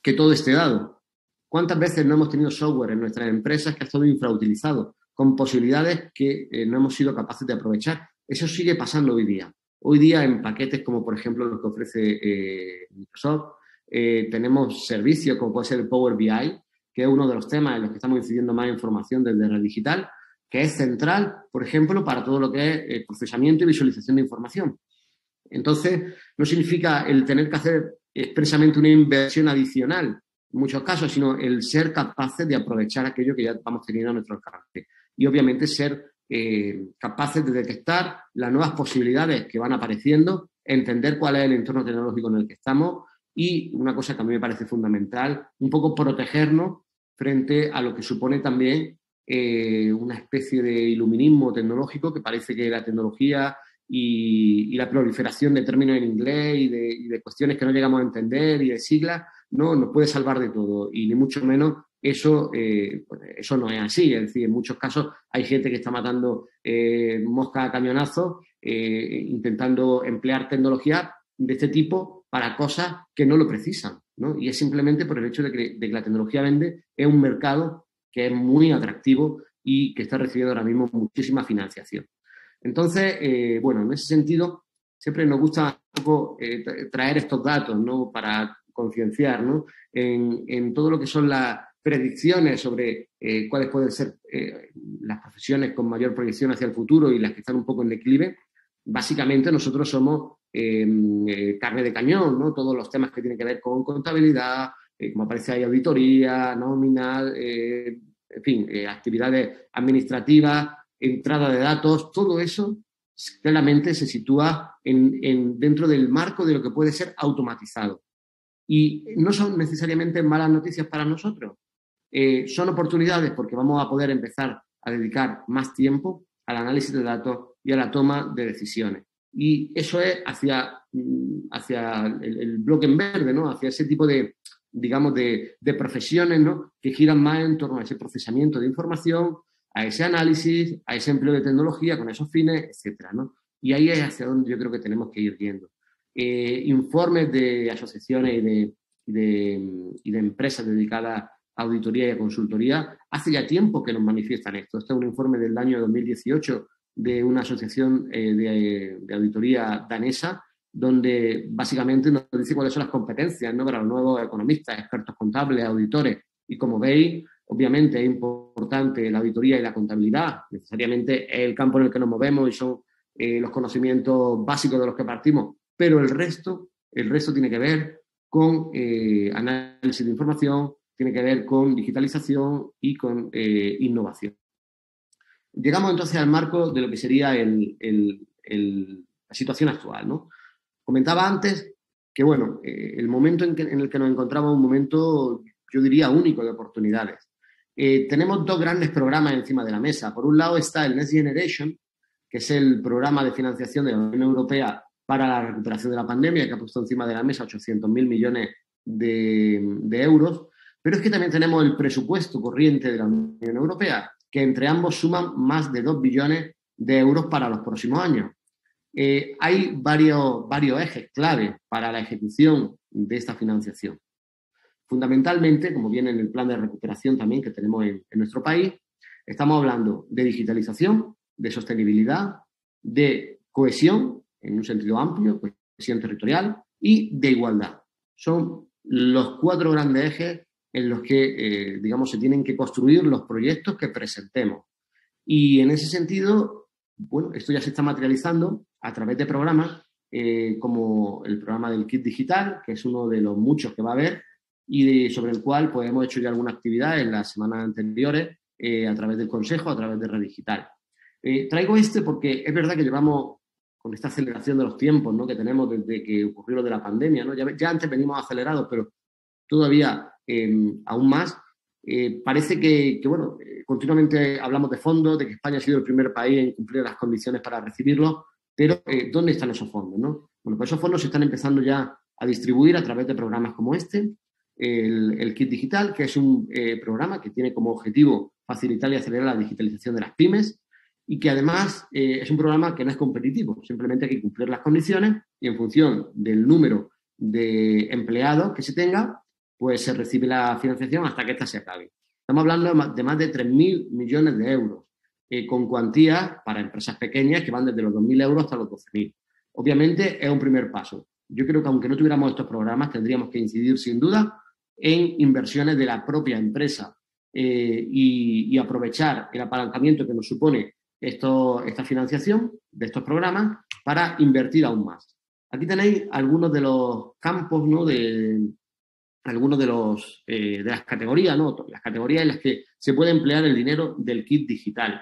Speaker 4: que todo esté dado. ¿Cuántas veces no hemos tenido software en nuestras empresas que ha estado infrautilizado, con posibilidades que no hemos sido capaces de aprovechar? Eso sigue pasando hoy día. Hoy día en paquetes como por ejemplo los que ofrece Microsoft, tenemos servicios como puede ser el Power BI, que es uno de los temas en los que estamos incidiendo más en formación desde Red Digital, que es central, por ejemplo, para todo lo que es procesamiento y visualización de información. Entonces, no significa el tener que hacer expresamente una inversión adicional en muchos casos, sino el ser capaces de aprovechar aquello que ya vamos teniendo a nuestro alcance. Y obviamente ser capaces de detectar las nuevas posibilidades que van apareciendo, entender cuál es el entorno tecnológico en el que estamos y una cosa que a mí me parece fundamental, un poco protegernos frente a lo que supone también una especie de iluminismo tecnológico que parece que la tecnología y la proliferación de términos en inglés y de cuestiones que no llegamos a entender y de siglas no nos puede salvar de todo y ni mucho menos eso no es así. Es decir, en muchos casos hay gente que está matando moscas a cañonazos intentando emplear tecnología de este tipo para cosas que no lo precisan, ¿no? Y es simplemente por el hecho de que la tecnología vende, es un mercado que es muy atractivo y que está recibiendo ahora mismo muchísima financiación. Entonces, bueno, en ese sentido, siempre nos gusta un poco traer estos datos, ¿no? Para concienciar, ¿no? En todo lo que son las predicciones sobre cuáles pueden ser las profesiones con mayor proyección hacia el futuro y las que están un poco en declive. Básicamente nosotros somos carne de cañón, ¿no? Todos los temas que tienen que ver con contabilidad, como aparece ahí, auditoría, nómina, en fin, actividades administrativas, entrada de datos, todo eso claramente se sitúa dentro del marco de lo que puede ser automatizado. Y no son necesariamente malas noticias para nosotros. Son oportunidades porque vamos a poder empezar a dedicar más tiempo al análisis de datos y a la toma de decisiones. Y eso es hacia el bloque en verde, ¿no? Hacia ese tipo de, digamos, de profesiones, ¿no? Que giran más en torno a ese procesamiento de información, a ese análisis, a ese empleo de tecnología con esos fines, etcétera, ¿no? Y ahí es hacia donde yo creo que tenemos que ir yendo. Informes de asociaciones y de empresas dedicadas a auditoría y a consultoría hace ya tiempo que nos manifiestan esto. Este es un informe del año 2018 de una asociación de auditoría danesa, donde básicamente nos dice cuáles son las competencias, ¿no? Para los nuevos economistas, expertos contables, auditores. Y como veis, obviamente es importante la auditoría y la contabilidad. Necesariamente es el campo en el que nos movemos y son los conocimientos básicos de los que partimos. Pero el resto tiene que ver con análisis de información, tiene que ver con digitalización y con innovación. Llegamos entonces al marco de lo que sería la situación actual, ¿no? Comentaba antes que, bueno, el momento en el que nos encontramos es un momento, yo diría, único de oportunidades. Tenemos dos grandes programas encima de la mesa. Por un lado está el Next Generation, que es el programa de financiación de la Unión Europea para la recuperación de la pandemia, que ha puesto encima de la mesa 800.000 millones de euros. Pero es que también tenemos el presupuesto corriente de la Unión Europea, que entre ambos suman más de 2 billones de euros para los próximos años. Hay varios ejes clave para la ejecución de esta financiación. Fundamentalmente, como viene en el plan de recuperación también que tenemos en nuestro país, estamos hablando de digitalización, de sostenibilidad, de cohesión, en un sentido amplio, cohesión territorial, y de igualdad. Son los 4 grandes ejes en los que, digamos, se tienen que construir los proyectos que presentemos. Y en ese sentido, bueno, esto ya se está materializando a través de programas como el programa del Kit Digital, que es uno de los muchos que va a haber y sobre el cual pues, hemos hecho ya alguna actividad en las semanas anteriores a través del Consejo, a través de Red Digital. Traigo porque es verdad que llevamos con esta aceleración de los tiempos, ¿no? Que tenemos desde que ocurrió lo de la pandemia, ¿no? Ya antes venimos acelerados, pero todavía aún más. Parece que bueno, continuamente hablamos de fondos, de que España ha sido el primer país en cumplir las condiciones para recibirlos, pero ¿dónde están esos fondos, no? Bueno, pues esos fondos se están empezando ya a distribuir a través de programas como este, el Kit Digital, que es un programa que tiene como objetivo facilitar y acelerar la digitalización de las pymes y que además es un programa que no es competitivo, simplemente hay que cumplir las condiciones y en función del número de empleados que se tenga, pues se recibe la financiación hasta que ésta se acabe. Estamos hablando de más de 3.000 millones de euros, con cuantías para empresas pequeñas que van desde los 2.000 euros hasta los 12.000. Obviamente es un primer paso. Yo creo que aunque no tuviéramos estos programas, tendríamos que incidir sin duda en inversiones de la propia empresa y aprovechar el apalancamiento que nos supone esta financiación de estos programas para invertir aún más. Aquí tenéis algunos de los campos, ¿no? Algunos de las categorías, ¿no? Las categorías en las que se puede emplear el dinero del Kit Digital.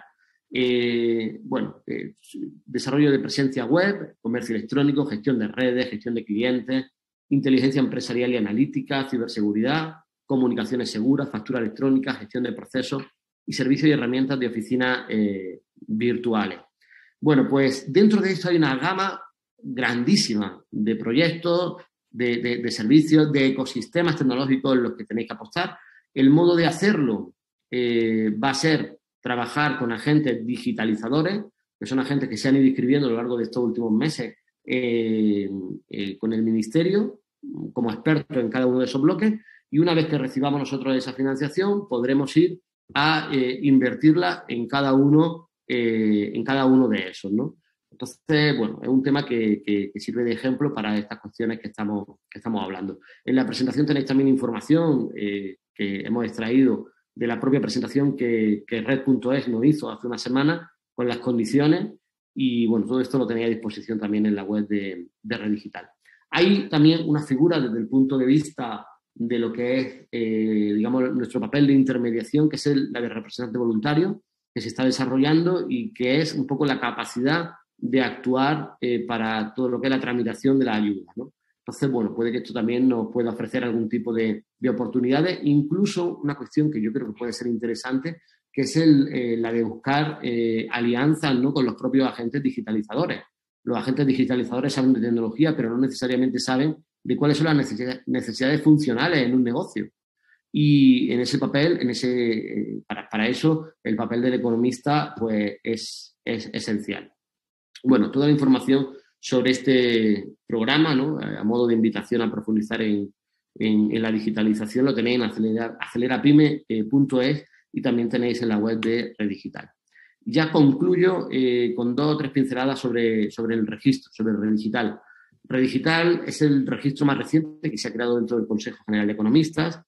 Speaker 4: Desarrollo de presencia web, comercio electrónico, gestión de redes, gestión de clientes, inteligencia empresarial y analítica, ciberseguridad, comunicaciones seguras, factura electrónica, gestión de procesos y servicios y herramientas de oficina virtuales. Bueno, pues dentro de esto hay una gama grandísima de proyectos, de servicios, de ecosistemas tecnológicos en los que tenéis que apostar. El modo de hacerlo va a ser trabajar con agentes digitalizadores, que son agentes que se han ido inscribiendo a lo largo de estos últimos meses con el Ministerio, como expertos en cada uno de esos bloques, y una vez que recibamos nosotros esa financiación, podremos ir a invertirla en cada uno de esos, ¿no? Entonces, bueno, es un tema que sirve de ejemplo para estas cuestiones que estamos hablando. En la presentación tenéis también información que hemos extraído de la propia presentación que Red.es nos hizo hace una semana con las condiciones y, bueno, todo esto lo tenéis a disposición también en la web de Red Digital. Hay también una figura desde el punto de vista de lo que es, digamos, nuestro papel de intermediación, que es la de representante voluntario, que se está desarrollando y que es un poco la capacidad de actuar para todo lo que es la tramitación de la ayuda, ¿no? Entonces, bueno, puede que esto también nos pueda ofrecer algún tipo de oportunidades, incluso una cuestión que yo creo que puede ser interesante, que es la de buscar alianzas, ¿no?, con los propios agentes digitalizadores. Los agentes digitalizadores saben de tecnología, pero no necesariamente saben de cuáles son las necesidades funcionales en un negocio. Y en ese papel, para eso, el papel del economista pues, es esencial. Bueno, toda la información sobre este programa, ¿no?, a modo de invitación a profundizar en la digitalización, lo tenéis en acelerapyme.es y también tenéis en la web de Red Digital. Ya concluyo con 2 o 3 pinceladas sobre el registro, sobre Red Digital. Red Digital es el registro más reciente que se ha creado dentro del Consejo General de Economistas.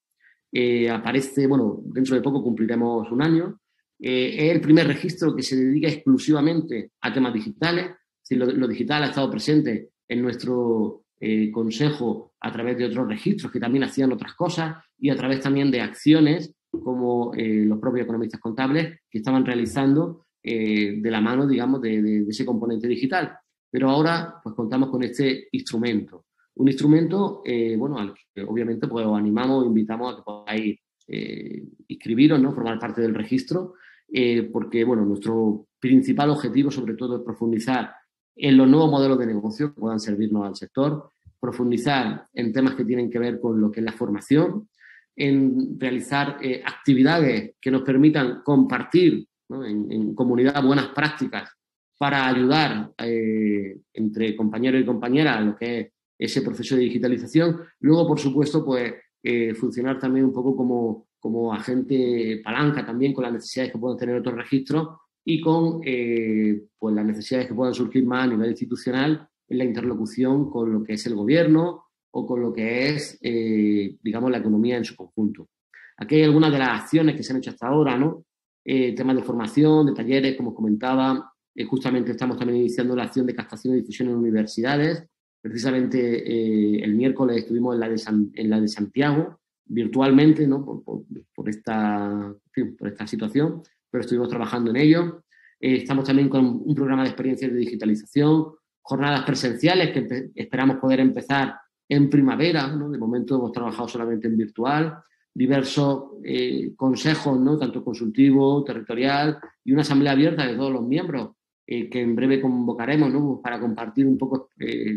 Speaker 4: Aparece, bueno, dentro de poco cumpliremos un año. Es el primer registro que se dedica exclusivamente a temas digitales. Lo digital ha estado presente en nuestro consejo a través de otros registros que también hacían otras cosas y a través también de acciones como los propios economistas contables que estaban realizando de la mano, digamos, de ese componente digital. Pero ahora pues contamos con este instrumento. Un instrumento, bueno, al que obviamente pues, os animamos, invitamos a que podáis inscribiros, ¿no?, formar parte del registro, porque, bueno, nuestro principal objetivo, sobre todo, es profundizar en los nuevos modelos de negocio que puedan servirnos al sector, profundizar en temas que tienen que ver con lo que es la formación, en realizar actividades que nos permitan compartir, ¿no?, en comunidad buenas prácticas para ayudar entre compañeros y compañeras a lo que es ese proceso de digitalización. Luego, por supuesto, pues funcionar también un poco como agente palanca también con las necesidades que puedan tener otros registros y con pues las necesidades que puedan surgir más a nivel institucional en la interlocución con lo que es el gobierno o con lo que es, digamos, la economía en su conjunto. Aquí hay algunas de las acciones que se han hecho hasta ahora, ¿no? Temas de formación, de talleres, como os comentaba. Justamente estamos también iniciando la acción de captación y difusión en universidades. Precisamente el miércoles estuvimos en la de Santiago, virtualmente, ¿no?, por esta situación, pero estuvimos trabajando en ello. Estamos también con un programa de experiencias de digitalización, jornadas presenciales que esperamos poder empezar en primavera, ¿no? De momento hemos trabajado solamente en virtual, diversos consejos, ¿no?, tanto consultivo, territorial y una asamblea abierta de todos los miembros que en breve convocaremos, ¿no?, para compartir un poco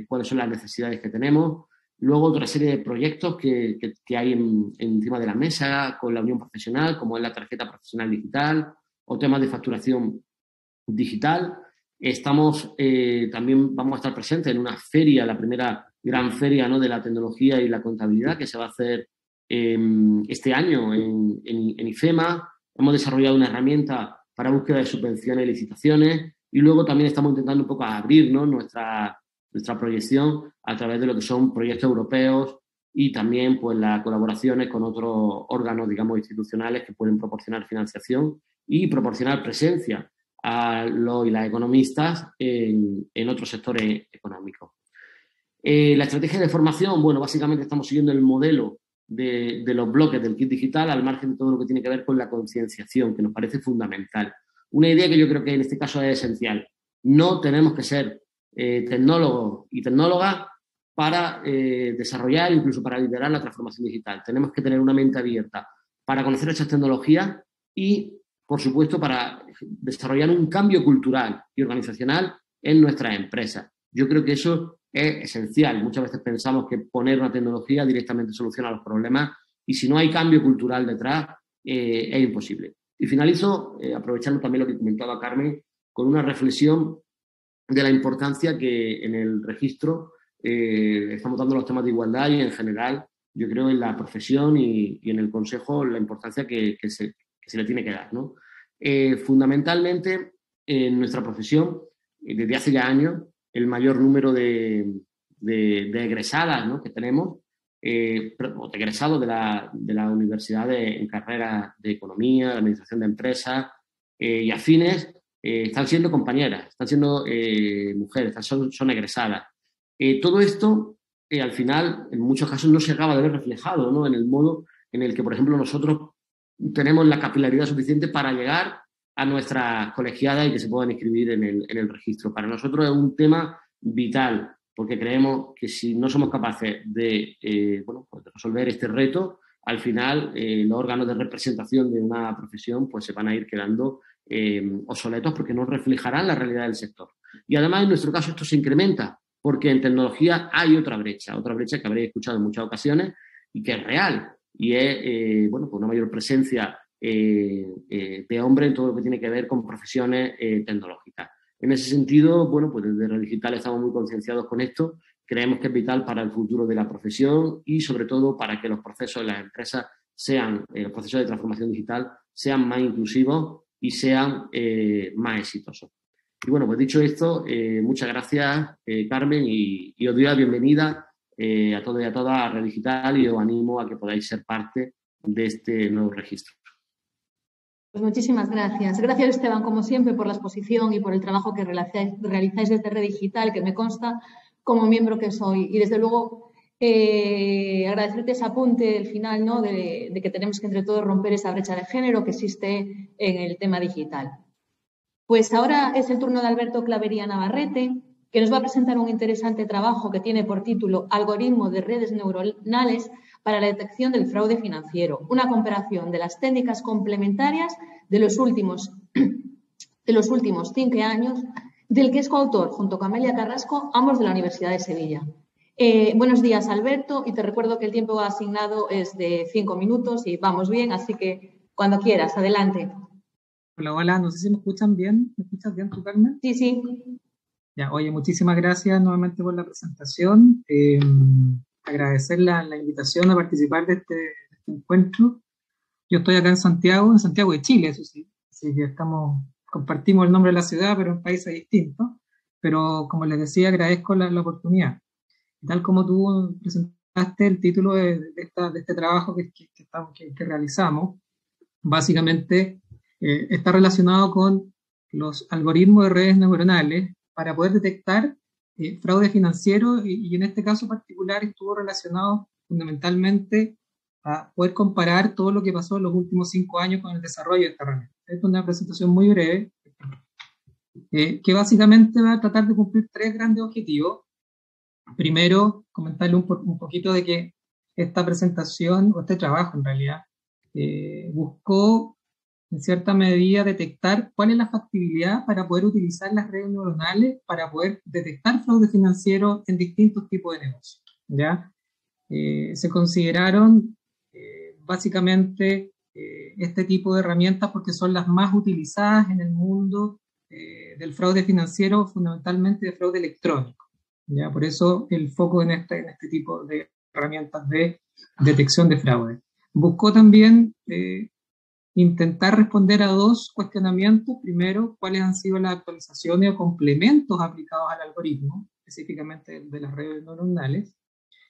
Speaker 4: cuáles son las necesidades que tenemos. Luego otra serie de proyectos que hay encima de la mesa con la Unión Profesional, como es la tarjeta profesional digital o temas de facturación digital. También vamos a estar presentes en una feria, la primera gran feria, ¿no?, de la tecnología y la contabilidad que se va a hacer este año en IFEMA. Hemos desarrollado una herramienta para búsqueda de subvenciones y licitaciones y luego también estamos intentando un poco abrir, ¿no?, nuestra proyección a través de lo que son proyectos europeos y también pues las colaboraciones con otros órganos, digamos, institucionales que pueden proporcionar financiación y proporcionar presencia a los y las economistas en otros sectores económicos. La estrategia de formación, bueno, básicamente estamos siguiendo el modelo de los bloques del kit digital al margen de todo lo que tiene que ver con la concienciación, que nos parece fundamental. Una idea que yo creo que en este caso es esencial. No tenemos que ser tecnólogos y tecnólogas para desarrollar, incluso para liderar la transformación digital. Tenemos que tener una mente abierta para conocer esas tecnologías y, por supuesto, para desarrollar un cambio cultural y organizacional en nuestras empresas. Yo creo que eso es esencial. Muchas veces pensamos que poner una tecnología directamente soluciona los problemas y si no hay cambio cultural detrás, es imposible. Y finalizo, aprovechando también lo que comentaba Carmen, con una reflexión de la importancia que en el registro estamos dando los temas de igualdad y en general, yo creo, en la profesión y en el consejo, la importancia que se le tiene que dar, ¿no? Fundamentalmente, en nuestra profesión, desde hace ya años, el mayor número de egresadas, ¿no?, que tenemos, de egresados de la universidad en carrera de economía, de administración de empresas y afines, están siendo compañeras, están siendo mujeres, son egresadas. Todo esto, al final, en muchos casos no se acaba de ver reflejado, ¿no?, en el modo en el que, por ejemplo, nosotros tenemos la capilaridad suficiente para llegar a nuestras colegiadas y que se puedan inscribir en el registro. Para nosotros es un tema vital, porque creemos que si no somos capaces de resolver este reto, al final los órganos de representación de una profesión pues se van a ir quedando obsoletos porque no reflejarán la realidad del sector. Y además, en nuestro caso, esto se incrementa, porque en tecnología hay otra brecha que habréis escuchado en muchas ocasiones y que es real, y es pues una mayor presencia de hombres en todo lo que tiene que ver con profesiones tecnológicas. En ese sentido, pues desde Red Digital estamos muy concienciados con esto. Creemos que es vital para el futuro de la profesión y, sobre todo, para que los procesos de las empresas los procesos de transformación digital sean más inclusivos y sean más exitosos. Y bueno, pues dicho esto, muchas gracias, Carmen, y os doy la bienvenida a todos y a todas a Red Digital, y os animo a que podáis ser parte de este nuevo registro.
Speaker 1: Pues muchísimas gracias. Gracias, Esteban, como siempre, por la exposición y por el trabajo que realizáis desde Red Digital, que me consta como miembro que soy. Y, desde luego, agradecerte ese apunte del final, ¿no?, de que tenemos que entre todos romper esa brecha de género que existe en el tema digital. Pues ahora es el turno de Alberto Clavería Navarrete, que nos va a presentar un interesante trabajo que tiene por título Algoritmo de redes neuronales para la detección del fraude financiero, una comparación de las técnicas complementarias de los últimos 5 años, del que es coautor junto con Amelia Carrasco, ambos de la Universidad de Sevilla. Buenos días, Alberto, y te recuerdo que el tiempo asignado es de 5 minutos y vamos bien, así que cuando quieras, adelante.
Speaker 5: Hola, no sé si me escuchan bien. ¿Me escuchas bien tú, Carmen?
Speaker 1: Sí, sí.
Speaker 5: Ya, oye, muchísimas gracias nuevamente por la presentación. Agradecer la invitación a participar de este encuentro. Yo estoy acá en Santiago de Chile, eso sí. Así que compartimos el nombre de la ciudad, pero en países distintos. Pero, como les decía, agradezco la oportunidad. Y tal como tú presentaste el título de este trabajo que realizamos, básicamente está relacionado con los algoritmos de redes neuronales para poder detectar fraude financiero y en este caso particular estuvo relacionado fundamentalmente a poder comparar todo lo que pasó en los últimos 5 años con el desarrollo de esta herramienta. Esta es una presentación muy breve que básicamente va a tratar de cumplir 3 grandes objetivos. Primero, comentarle un poquito de que esta presentación, o este trabajo en realidad, buscó en cierta medida detectar cuál es la factibilidad para poder utilizar las redes neuronales para poder detectar fraude financiero en distintos tipos de negocios, ¿ya? Se consideraron básicamente este tipo de herramientas porque son las más utilizadas en el mundo del fraude financiero, fundamentalmente de fraude electrónico, ¿ya? Por eso el foco en este tipo de herramientas de detección de fraude. Buscó también intentar responder a 2 cuestionamientos. Primero, cuáles han sido las actualizaciones o complementos aplicados al algoritmo, específicamente de las redes neuronales,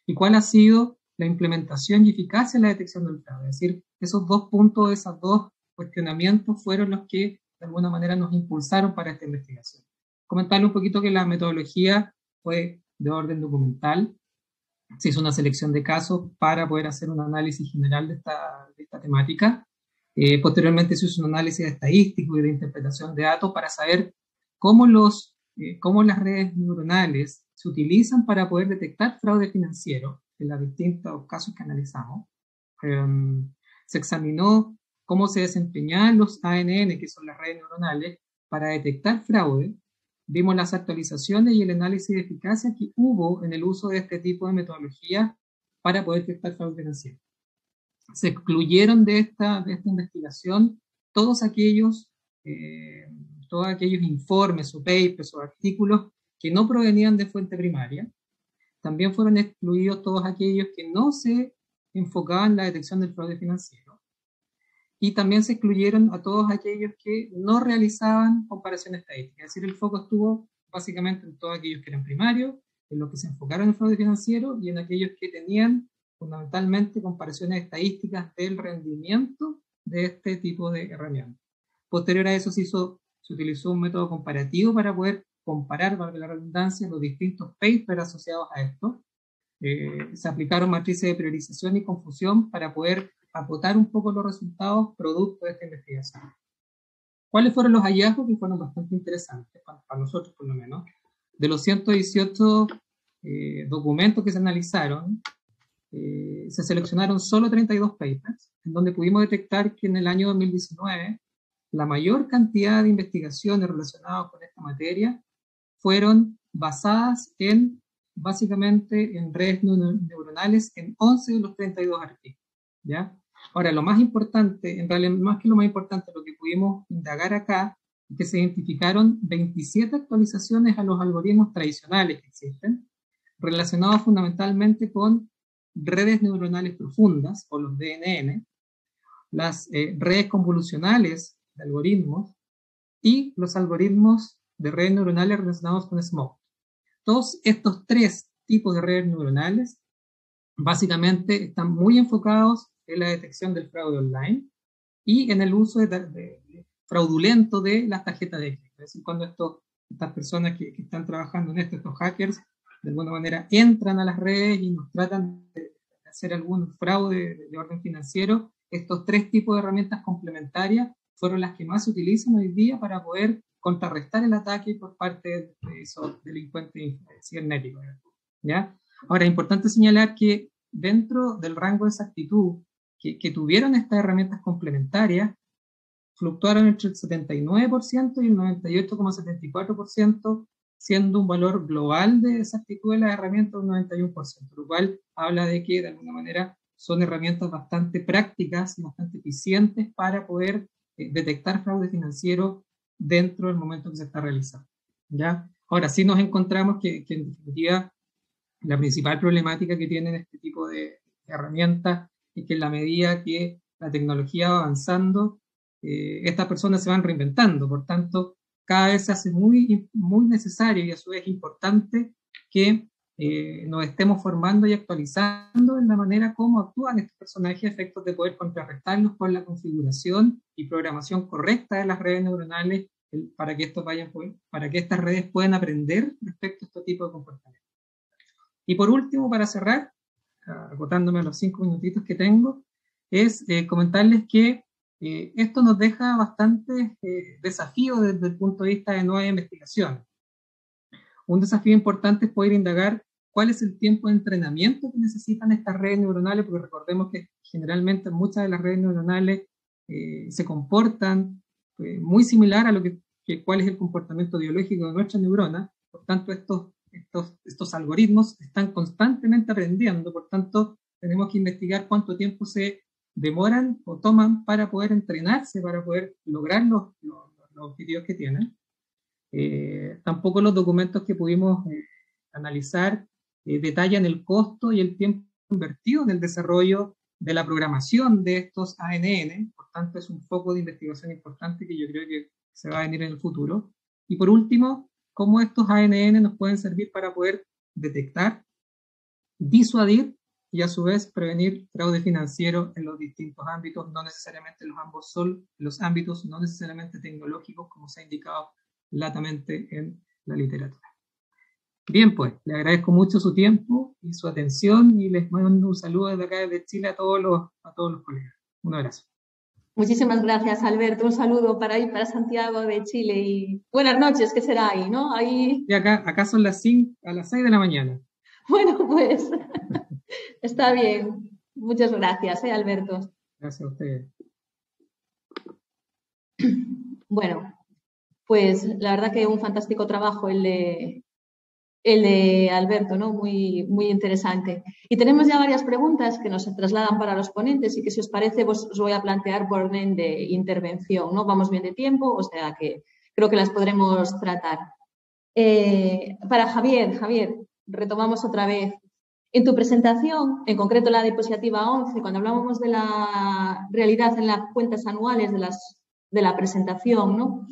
Speaker 5: y cuál ha sido la implementación y eficacia en la detección del fraude. Es decir, esos 2 puntos, esos 2 cuestionamientos fueron los que de alguna manera nos impulsaron para esta investigación. Comentarle un poquito que la metodología fue de orden documental. Se hizo una selección de casos para poder hacer un análisis general de esta temática. Posteriormente se hizo un análisis estadístico y de interpretación de datos para saber cómo las redes neuronales se utilizan para poder detectar fraude financiero en los distintos casos que analizamos. Se examinó cómo se desempeñaban los ANN, que son las redes neuronales, para detectar fraude. Vimos las actualizaciones y el análisis de eficacia que hubo en el uso de este tipo de metodología para poder detectar fraude financiero. Se excluyeron de esta investigación todos aquellos informes o papers o artículos que no provenían de fuente primaria. También fueron excluidos todos aquellos que no se enfocaban en la detección del fraude financiero. Y también se excluyeron a todos aquellos que no realizaban comparación estadística. Es decir, el foco estuvo básicamente en todos aquellos que eran primarios, en los que se enfocaron en el fraude financiero y en aquellos que tenían fundamentalmente comparaciones estadísticas del rendimiento de este tipo de herramientas. Posterior a eso se utilizó un método comparativo para poder comparar, valga la redundancia, los distintos papers asociados a esto. Se aplicaron matrices de priorización y confusión para poder acotar un poco los resultados producto de esta investigación. ¿Cuáles fueron los hallazgos? Que fueron bastante interesantes, para nosotros por lo menos. De los 118 documentos que se analizaron, se seleccionaron solo 32 papers, en donde pudimos detectar que en el año 2019 la mayor cantidad de investigaciones relacionadas con esta materia fueron basadas básicamente en redes neuronales en 11 de los 32 artículos, ¿ya? Ahora, lo más importante, en realidad más que lo más importante, lo que pudimos indagar acá, es que se identificaron 27 actualizaciones a los algoritmos tradicionales que existen, relacionados fundamentalmente con redes neuronales profundas, o los DNN, las redes convolucionales de algoritmos, y los algoritmos de redes neuronales relacionados con SMOC. Todos estos tres tipos de redes neuronales básicamente están muy enfocados en la detección del fraude online y en el uso fraudulento de las tarjetas de crédito. Es decir, cuando estas personas que están trabajando en esto, estos hackers, de alguna manera entran a las redes y nos tratan de hacer algún fraude de orden financiero, estos tres tipos de herramientas complementarias fueron las que más se utilizan hoy día para poder contrarrestar el ataque por parte de esos delincuentes cibernéticos, ¿ya? Ahora, es importante señalar que dentro del rango de exactitud que tuvieron estas herramientas complementarias, fluctuaron entre el 79% y el 98,74%, siendo un valor global de exactitud de las herramientas un 91%, lo cual habla de que de alguna manera son herramientas bastante prácticas, bastante eficientes para poder detectar fraude financiero dentro del momento que se está realizando, ¿ya? Ahora, sí nos encontramos que en definitiva la principal problemática que tienen este tipo de herramientas es que en la medida que la tecnología va avanzando, estas personas se van reinventando, por tanto, cada vez se hace muy, muy necesario y a su vez importante que nos estemos formando y actualizando en la manera como actúan estos personajes a efectos de poder contrarrestarlos con la configuración y programación correcta de las redes neuronales para que estas redes puedan aprender respecto a este tipo de comportamientos. Y por último, para cerrar, agotándome a los 5 minutitos que tengo, es comentarles que esto nos deja bastantes desafíos desde el punto de vista de nuevas investigaciones. Un desafío importante es poder indagar cuál es el tiempo de entrenamiento que necesitan estas redes neuronales, porque recordemos que generalmente muchas de las redes neuronales se comportan muy similar a cuál es el comportamiento biológico de nuestras neuronas. Por tanto, estos algoritmos están constantemente aprendiendo, por tanto, tenemos que investigar cuánto tiempo se demoran o toman para poder entrenarse, para poder lograr los objetivos que tienen. Tampoco los documentos que pudimos analizar detallan el costo y el tiempo invertido en el desarrollo de la programación de estos ANN, por tanto es un foco de investigación importante que yo creo que se va a venir en el futuro. Y por último, cómo estos ANN nos pueden servir para poder detectar, disuadir y a su vez prevenir fraude financiero en los distintos ámbitos, no necesariamente los ámbitos no necesariamente tecnológicos, como se ha indicado latamente en la literatura. Bien, pues, le agradezco mucho su tiempo y su atención y les mando un saludo desde acá desde Chile a todos los colegas. Un abrazo.
Speaker 1: Muchísimas gracias, Alberto. Un saludo para Santiago de Chile y buenas noches, que será ahí, ¿no? Ahí...
Speaker 5: Y acá son las 6 de la mañana.
Speaker 1: Bueno, pues está bien. Muchas gracias, Alberto.
Speaker 5: Gracias a ustedes.
Speaker 1: Bueno, pues la verdad que un fantástico trabajo el de Alberto, ¿no? Muy, muy interesante. Y tenemos ya varias preguntas que nos trasladan para los ponentes y que si os parece os voy a plantear por orden de intervención, ¿no? Vamos bien de tiempo, o sea que creo que las podremos tratar. Para Javier, retomamos otra vez. En tu presentación, en concreto la diapositiva 11, cuando hablábamos de la realidad en las cuentas anuales de la presentación, ¿no?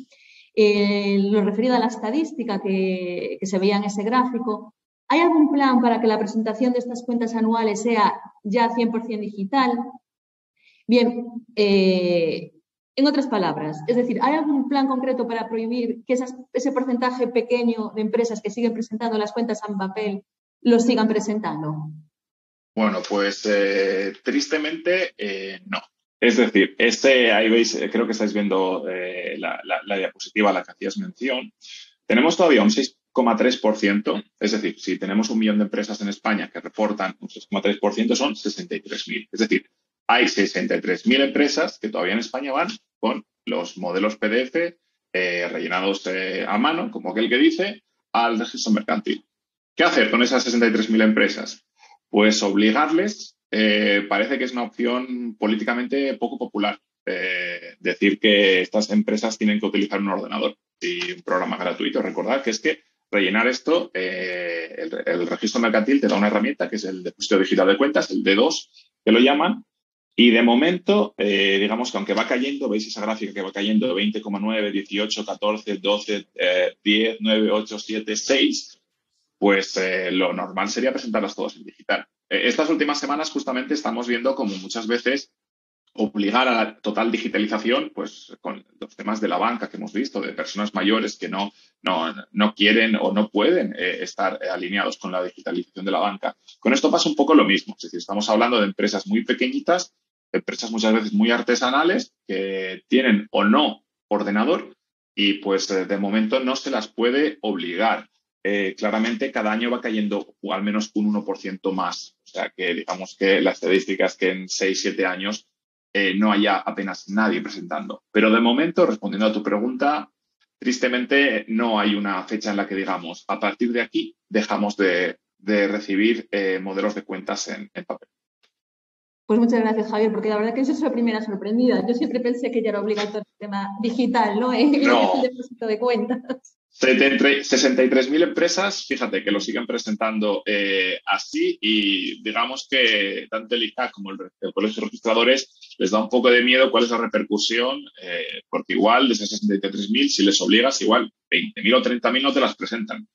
Speaker 1: lo referido a la estadística que se veía en ese gráfico, ¿hay algún plan para que la presentación de estas cuentas anuales sea ya 100% digital? Bien, en otras palabras, es decir, ¿hay algún plan concreto para prohibir que ese porcentaje pequeño de empresas que siguen presentando las cuentas en papel lo sigan presentando?
Speaker 3: Bueno, pues tristemente no. Es decir, ahí veis, creo que estáis viendo la diapositiva a la que hacías mención. Tenemos todavía un 6,3%, es decir, si tenemos 1 millón de empresas en España que reportan un 6,3%, son 63.000. Es decir, hay 63.000 empresas que todavía en España van con los modelos PDF rellenados a mano, como aquel que dice, al registro mercantil. ¿Qué hacer con esas 63.000 empresas? Pues obligarles parece que es una opción políticamente poco popular. Decir que estas empresas tienen que utilizar un ordenador y un programa gratuito. Recordad que es que rellenar esto, el registro mercantil te da una herramienta que es el depósito digital de cuentas, el D2, que lo llaman. Y de momento, digamos que aunque va cayendo, veis esa gráfica que va cayendo, 20,9, 18, 14, 12, 10, 9, 8, 7, 6, pues lo normal sería presentarlas todas en digital. Estas últimas semanas justamente estamos viendo como muchas veces obligar a la total digitalización, pues con los temas de la banca que hemos visto, de personas mayores que no quieren o no pueden estar alineados con la digitalización de la banca. Con esto pasa un poco lo mismo. Es decir, estamos hablando de empresas muy pequeñitas, empresas muchas veces muy artesanales que tienen o no ordenador y pues de momento no se las puede obligar. Claramente cada año va cayendo al menos un 1% más. O sea que digamos que la estadística es que en 6-7 años no haya apenas nadie presentando. Pero de momento, respondiendo a tu pregunta, tristemente no hay una fecha en la que digamos, a partir de aquí dejamos de recibir modelos de cuentas en papel.
Speaker 1: Pues muchas gracias, Javier, porque la verdad que yo soy la primera sorprendida. Yo siempre pensé que ya era obligatorio el tema digital, ¿no? El depósito de cuentas.
Speaker 3: 63.000 empresas, fíjate, que lo siguen presentando así y digamos que tanto el ICAC como el Colegio de Registradores les da un poco de miedo cuál es la repercusión, porque igual de esas 63.000, si les obligas, igual 20.000 o 30.000 no te las presentan.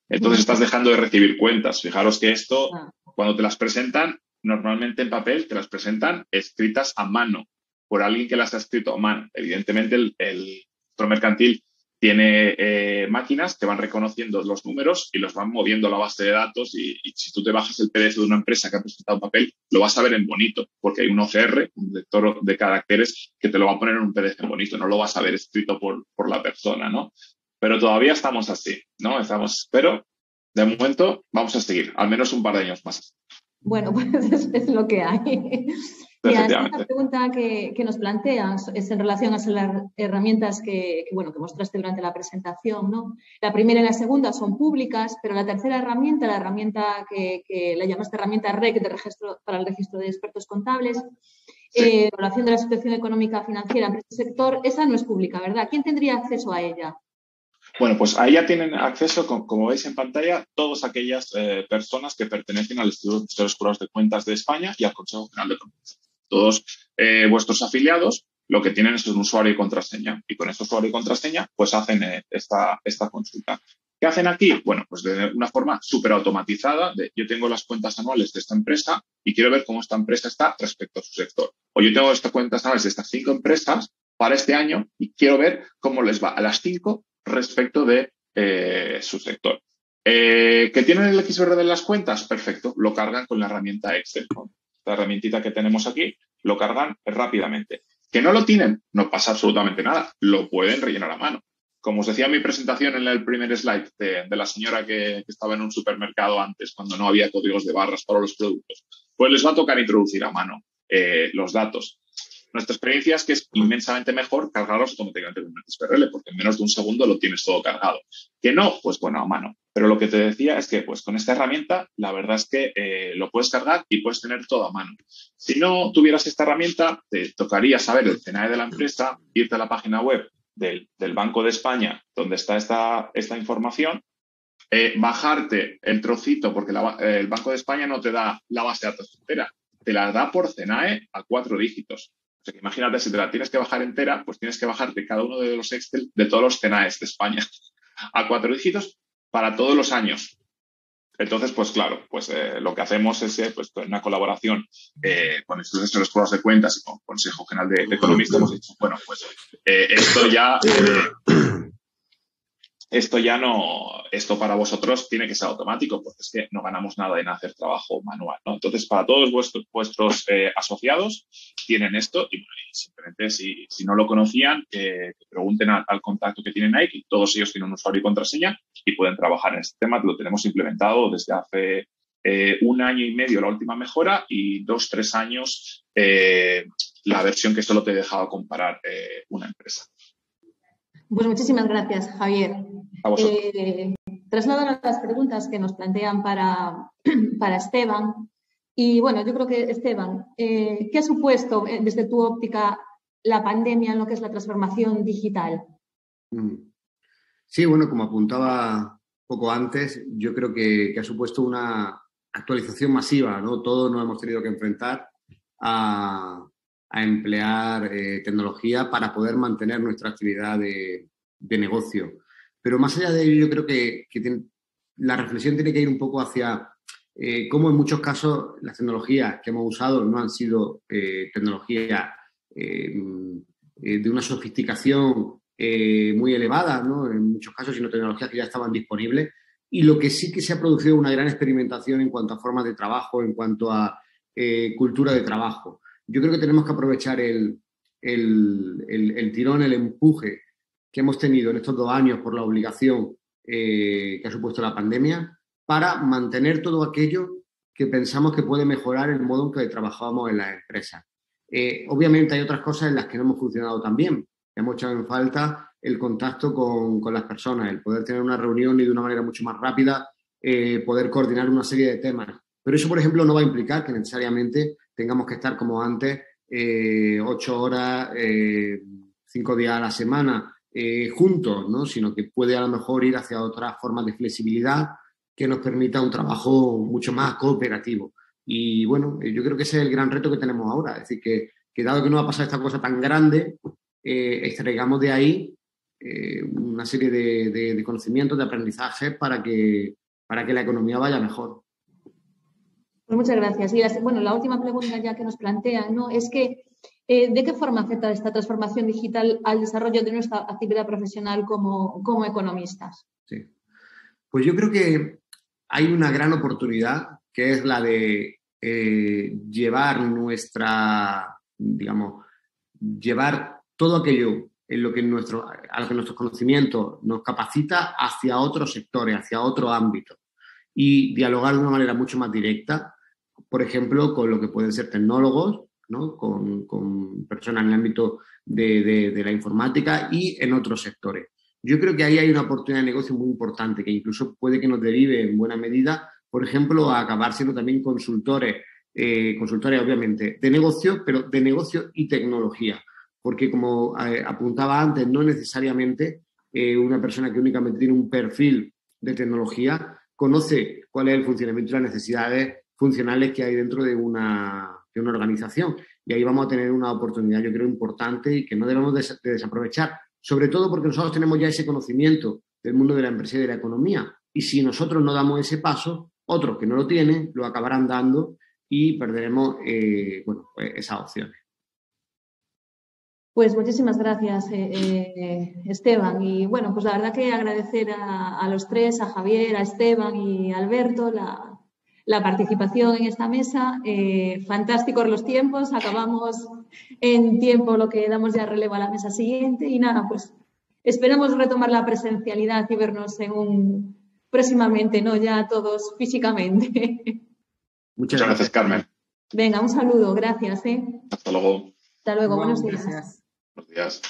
Speaker 3: Entonces estás dejando de recibir cuentas. Fijaros que esto, cuando te las presentan, normalmente en papel te las presentan escritas a mano, por alguien que las ha escrito a mano. Evidentemente el registro mercantil tiene máquinas que van reconociendo los números y los van moviendo a la base de datos y si tú te bajas el PDF de una empresa que ha presentado en papel, lo vas a ver en bonito, porque hay un OCR, un lector de caracteres, que te lo va a poner en un PDF en bonito, no lo vas a ver escrito por la persona, ¿no? Pero todavía estamos así, ¿no? Pero de momento vamos a seguir, al menos un par de años más.
Speaker 1: Bueno, pues es lo que hay. Y la pregunta que nos planteas es en relación a las herramientas que mostraste durante la presentación, ¿no? La primera y la segunda son públicas, pero la tercera herramienta, la herramienta que la llamaste herramienta REC para el registro de expertos contables, evaluación de la situación económica financiera en este sector, esa no es pública, ¿verdad? ¿Quién tendría acceso a ella?
Speaker 3: Bueno, pues ahí ya tienen acceso, como veis en pantalla, todas aquellas personas que pertenecen al Instituto de los Jurados de Cuentas de España y al Consejo General de Economía. Todos vuestros afiliados lo que tienen es un usuario y contraseña. Y con ese usuario y contraseña, pues hacen esta consulta. ¿Qué hacen aquí? Bueno, pues de una forma súper automatizada. Yo tengo las cuentas anuales de esta empresa y quiero ver cómo esta empresa está respecto a su sector. O yo tengo estas cuentas anuales de estas 5 empresas para este año y quiero ver cómo les va a las 5 respecto de su sector. ¿Que tienen el XBRL de las cuentas? Perfecto. Lo cargan con la herramienta Excel, ¿no? La herramientita que tenemos aquí, lo cargan rápidamente. ¿Que no lo tienen? No pasa absolutamente nada. Lo pueden rellenar a mano. Como os decía en mi presentación en el primer slide de la señora que estaba en un supermercado antes, cuando no había códigos de barras para los productos, pues les va a tocar introducir a mano los datos. Nuestra experiencia es que es inmensamente mejor cargarlos automáticamente con un XBRL, porque en menos de un segundo lo tienes todo cargado. ¿Que no? Pues bueno, a mano. Pero lo que te decía es que pues con esta herramienta, la verdad es que lo puedes cargar y puedes tener todo a mano. Si no tuvieras esta herramienta, te tocaría saber el CNAE de la empresa, irte a la página web del Banco de España, donde está esta información, bajarte el trocito, porque el Banco de España no te da la base de datos entera, te la da por CNAE a 4 dígitos. O sea, que imagínate, si te la tienes que bajar entera, pues tienes que bajarte cada uno de los Excel de todos los CNAEs de España a 4 dígitos para todos los años. Entonces, pues claro, pues lo que hacemos es pues, una colaboración con estudios de los pruebas de cuentas y con Consejo General de Economistas. Hemos dicho, bueno, pues esto para vosotros tiene que ser automático, porque es que no ganamos nada en hacer trabajo manual, ¿no? Entonces, para todos vuestros asociados tienen esto y simplemente si no lo conocían, que pregunten al contacto que tienen ahí, que todos ellos tienen un usuario y contraseña y pueden trabajar en este tema. Lo tenemos implementado desde hace 1 año y medio la última mejora y 2-3 años la versión que solo te he dejado comparar una empresa.
Speaker 1: Pues muchísimas gracias, Javier.
Speaker 3: A vosotros.
Speaker 1: Traslado las preguntas que nos plantean para Esteban. Y bueno, yo creo que, Esteban, ¿qué ha supuesto desde tu óptica la pandemia en lo que es la transformación digital?
Speaker 4: Sí, bueno, como apuntaba poco antes, yo creo que ha supuesto una actualización masiva, ¿no? Todos nos hemos tenido que enfrentar a emplear tecnología para poder mantener nuestra actividad de negocio. Pero más allá de ello, yo creo que la reflexión tiene que ir un poco hacia cómo en muchos casos las tecnologías que hemos usado no han sido tecnologías de una sofisticación muy elevada, ¿no? En muchos casos, sino tecnologías que ya estaban disponibles. Y lo que sí que se ha producido una gran experimentación en cuanto a formas de trabajo, en cuanto a cultura de trabajo. Yo creo que tenemos que aprovechar el tirón, el empuje que hemos tenido en estos 2 años por la obligación que ha supuesto la pandemia para mantener todo aquello que pensamos que puede mejorar el modo en que trabajábamos en las empresas. Obviamente hay otras cosas en las que no hemos funcionado tan bien. Hemos echado en falta el contacto con las personas, el poder tener una reunión y de una manera mucho más rápida poder coordinar una serie de temas. Pero eso, por ejemplo, no va a implicar que necesariamente tengamos que estar como antes 8 horas, 5 días a la semana juntos, ¿no? Sino que puede a lo mejor ir hacia otras formas de flexibilidad que nos permita un trabajo mucho más cooperativo. Y bueno, yo creo que ese es el gran reto que tenemos ahora. Es decir, que dado que no va a pasar esta cosa tan grande, extraigamos de ahí una serie de conocimientos, de aprendizajes para que la economía vaya mejor.
Speaker 1: Pues muchas gracias. Y la última pregunta ya que nos plantean, ¿no? Es que ¿de qué forma afecta esta transformación digital al desarrollo de nuestra actividad profesional como economistas?
Speaker 4: Sí. Pues yo creo que hay una gran oportunidad que es la de llevar llevar todo aquello en lo que a lo que nuestros conocimientos nos capacita hacia otros sectores, hacia otro ámbito y dialogar de una manera mucho más directa, por ejemplo, con lo que pueden ser tecnólogos, ¿no? Con personas en el ámbito de la informática y en otros sectores. Yo creo que ahí hay una oportunidad de negocio muy importante que incluso puede que nos derive en buena medida, por ejemplo, a acabar siendo también consultores obviamente de negocio, pero de negocio y tecnología. Porque como apuntaba antes, no necesariamente una persona que únicamente tiene un perfil de tecnología conoce cuál es el funcionamiento y las necesidades funcionales que hay dentro de una organización. Y ahí vamos a tener una oportunidad, yo creo, importante y que no debemos de desaprovechar, sobre todo porque nosotros tenemos ya ese conocimiento del mundo de la empresa y de la economía. Y si nosotros no damos ese paso, otros que no lo tienen lo acabarán dando y perderemos pues esas opciones.
Speaker 1: Pues muchísimas gracias, Esteban. Y bueno, pues la verdad que agradecer a los tres, a Javier, a Esteban y a Alberto, la participación en esta mesa. Fantásticos los tiempos, acabamos en tiempo, lo que damos ya relevo a la mesa siguiente. Y nada, pues esperamos retomar la presencialidad y vernos próximamente, ¿no? Ya todos físicamente.
Speaker 3: Muchas gracias, Carmen.
Speaker 1: Venga, un saludo, gracias.
Speaker 3: Hasta luego.
Speaker 1: Hasta luego,
Speaker 5: Wow,
Speaker 1: buenos días.
Speaker 5: Gracias.
Speaker 3: Buenos días.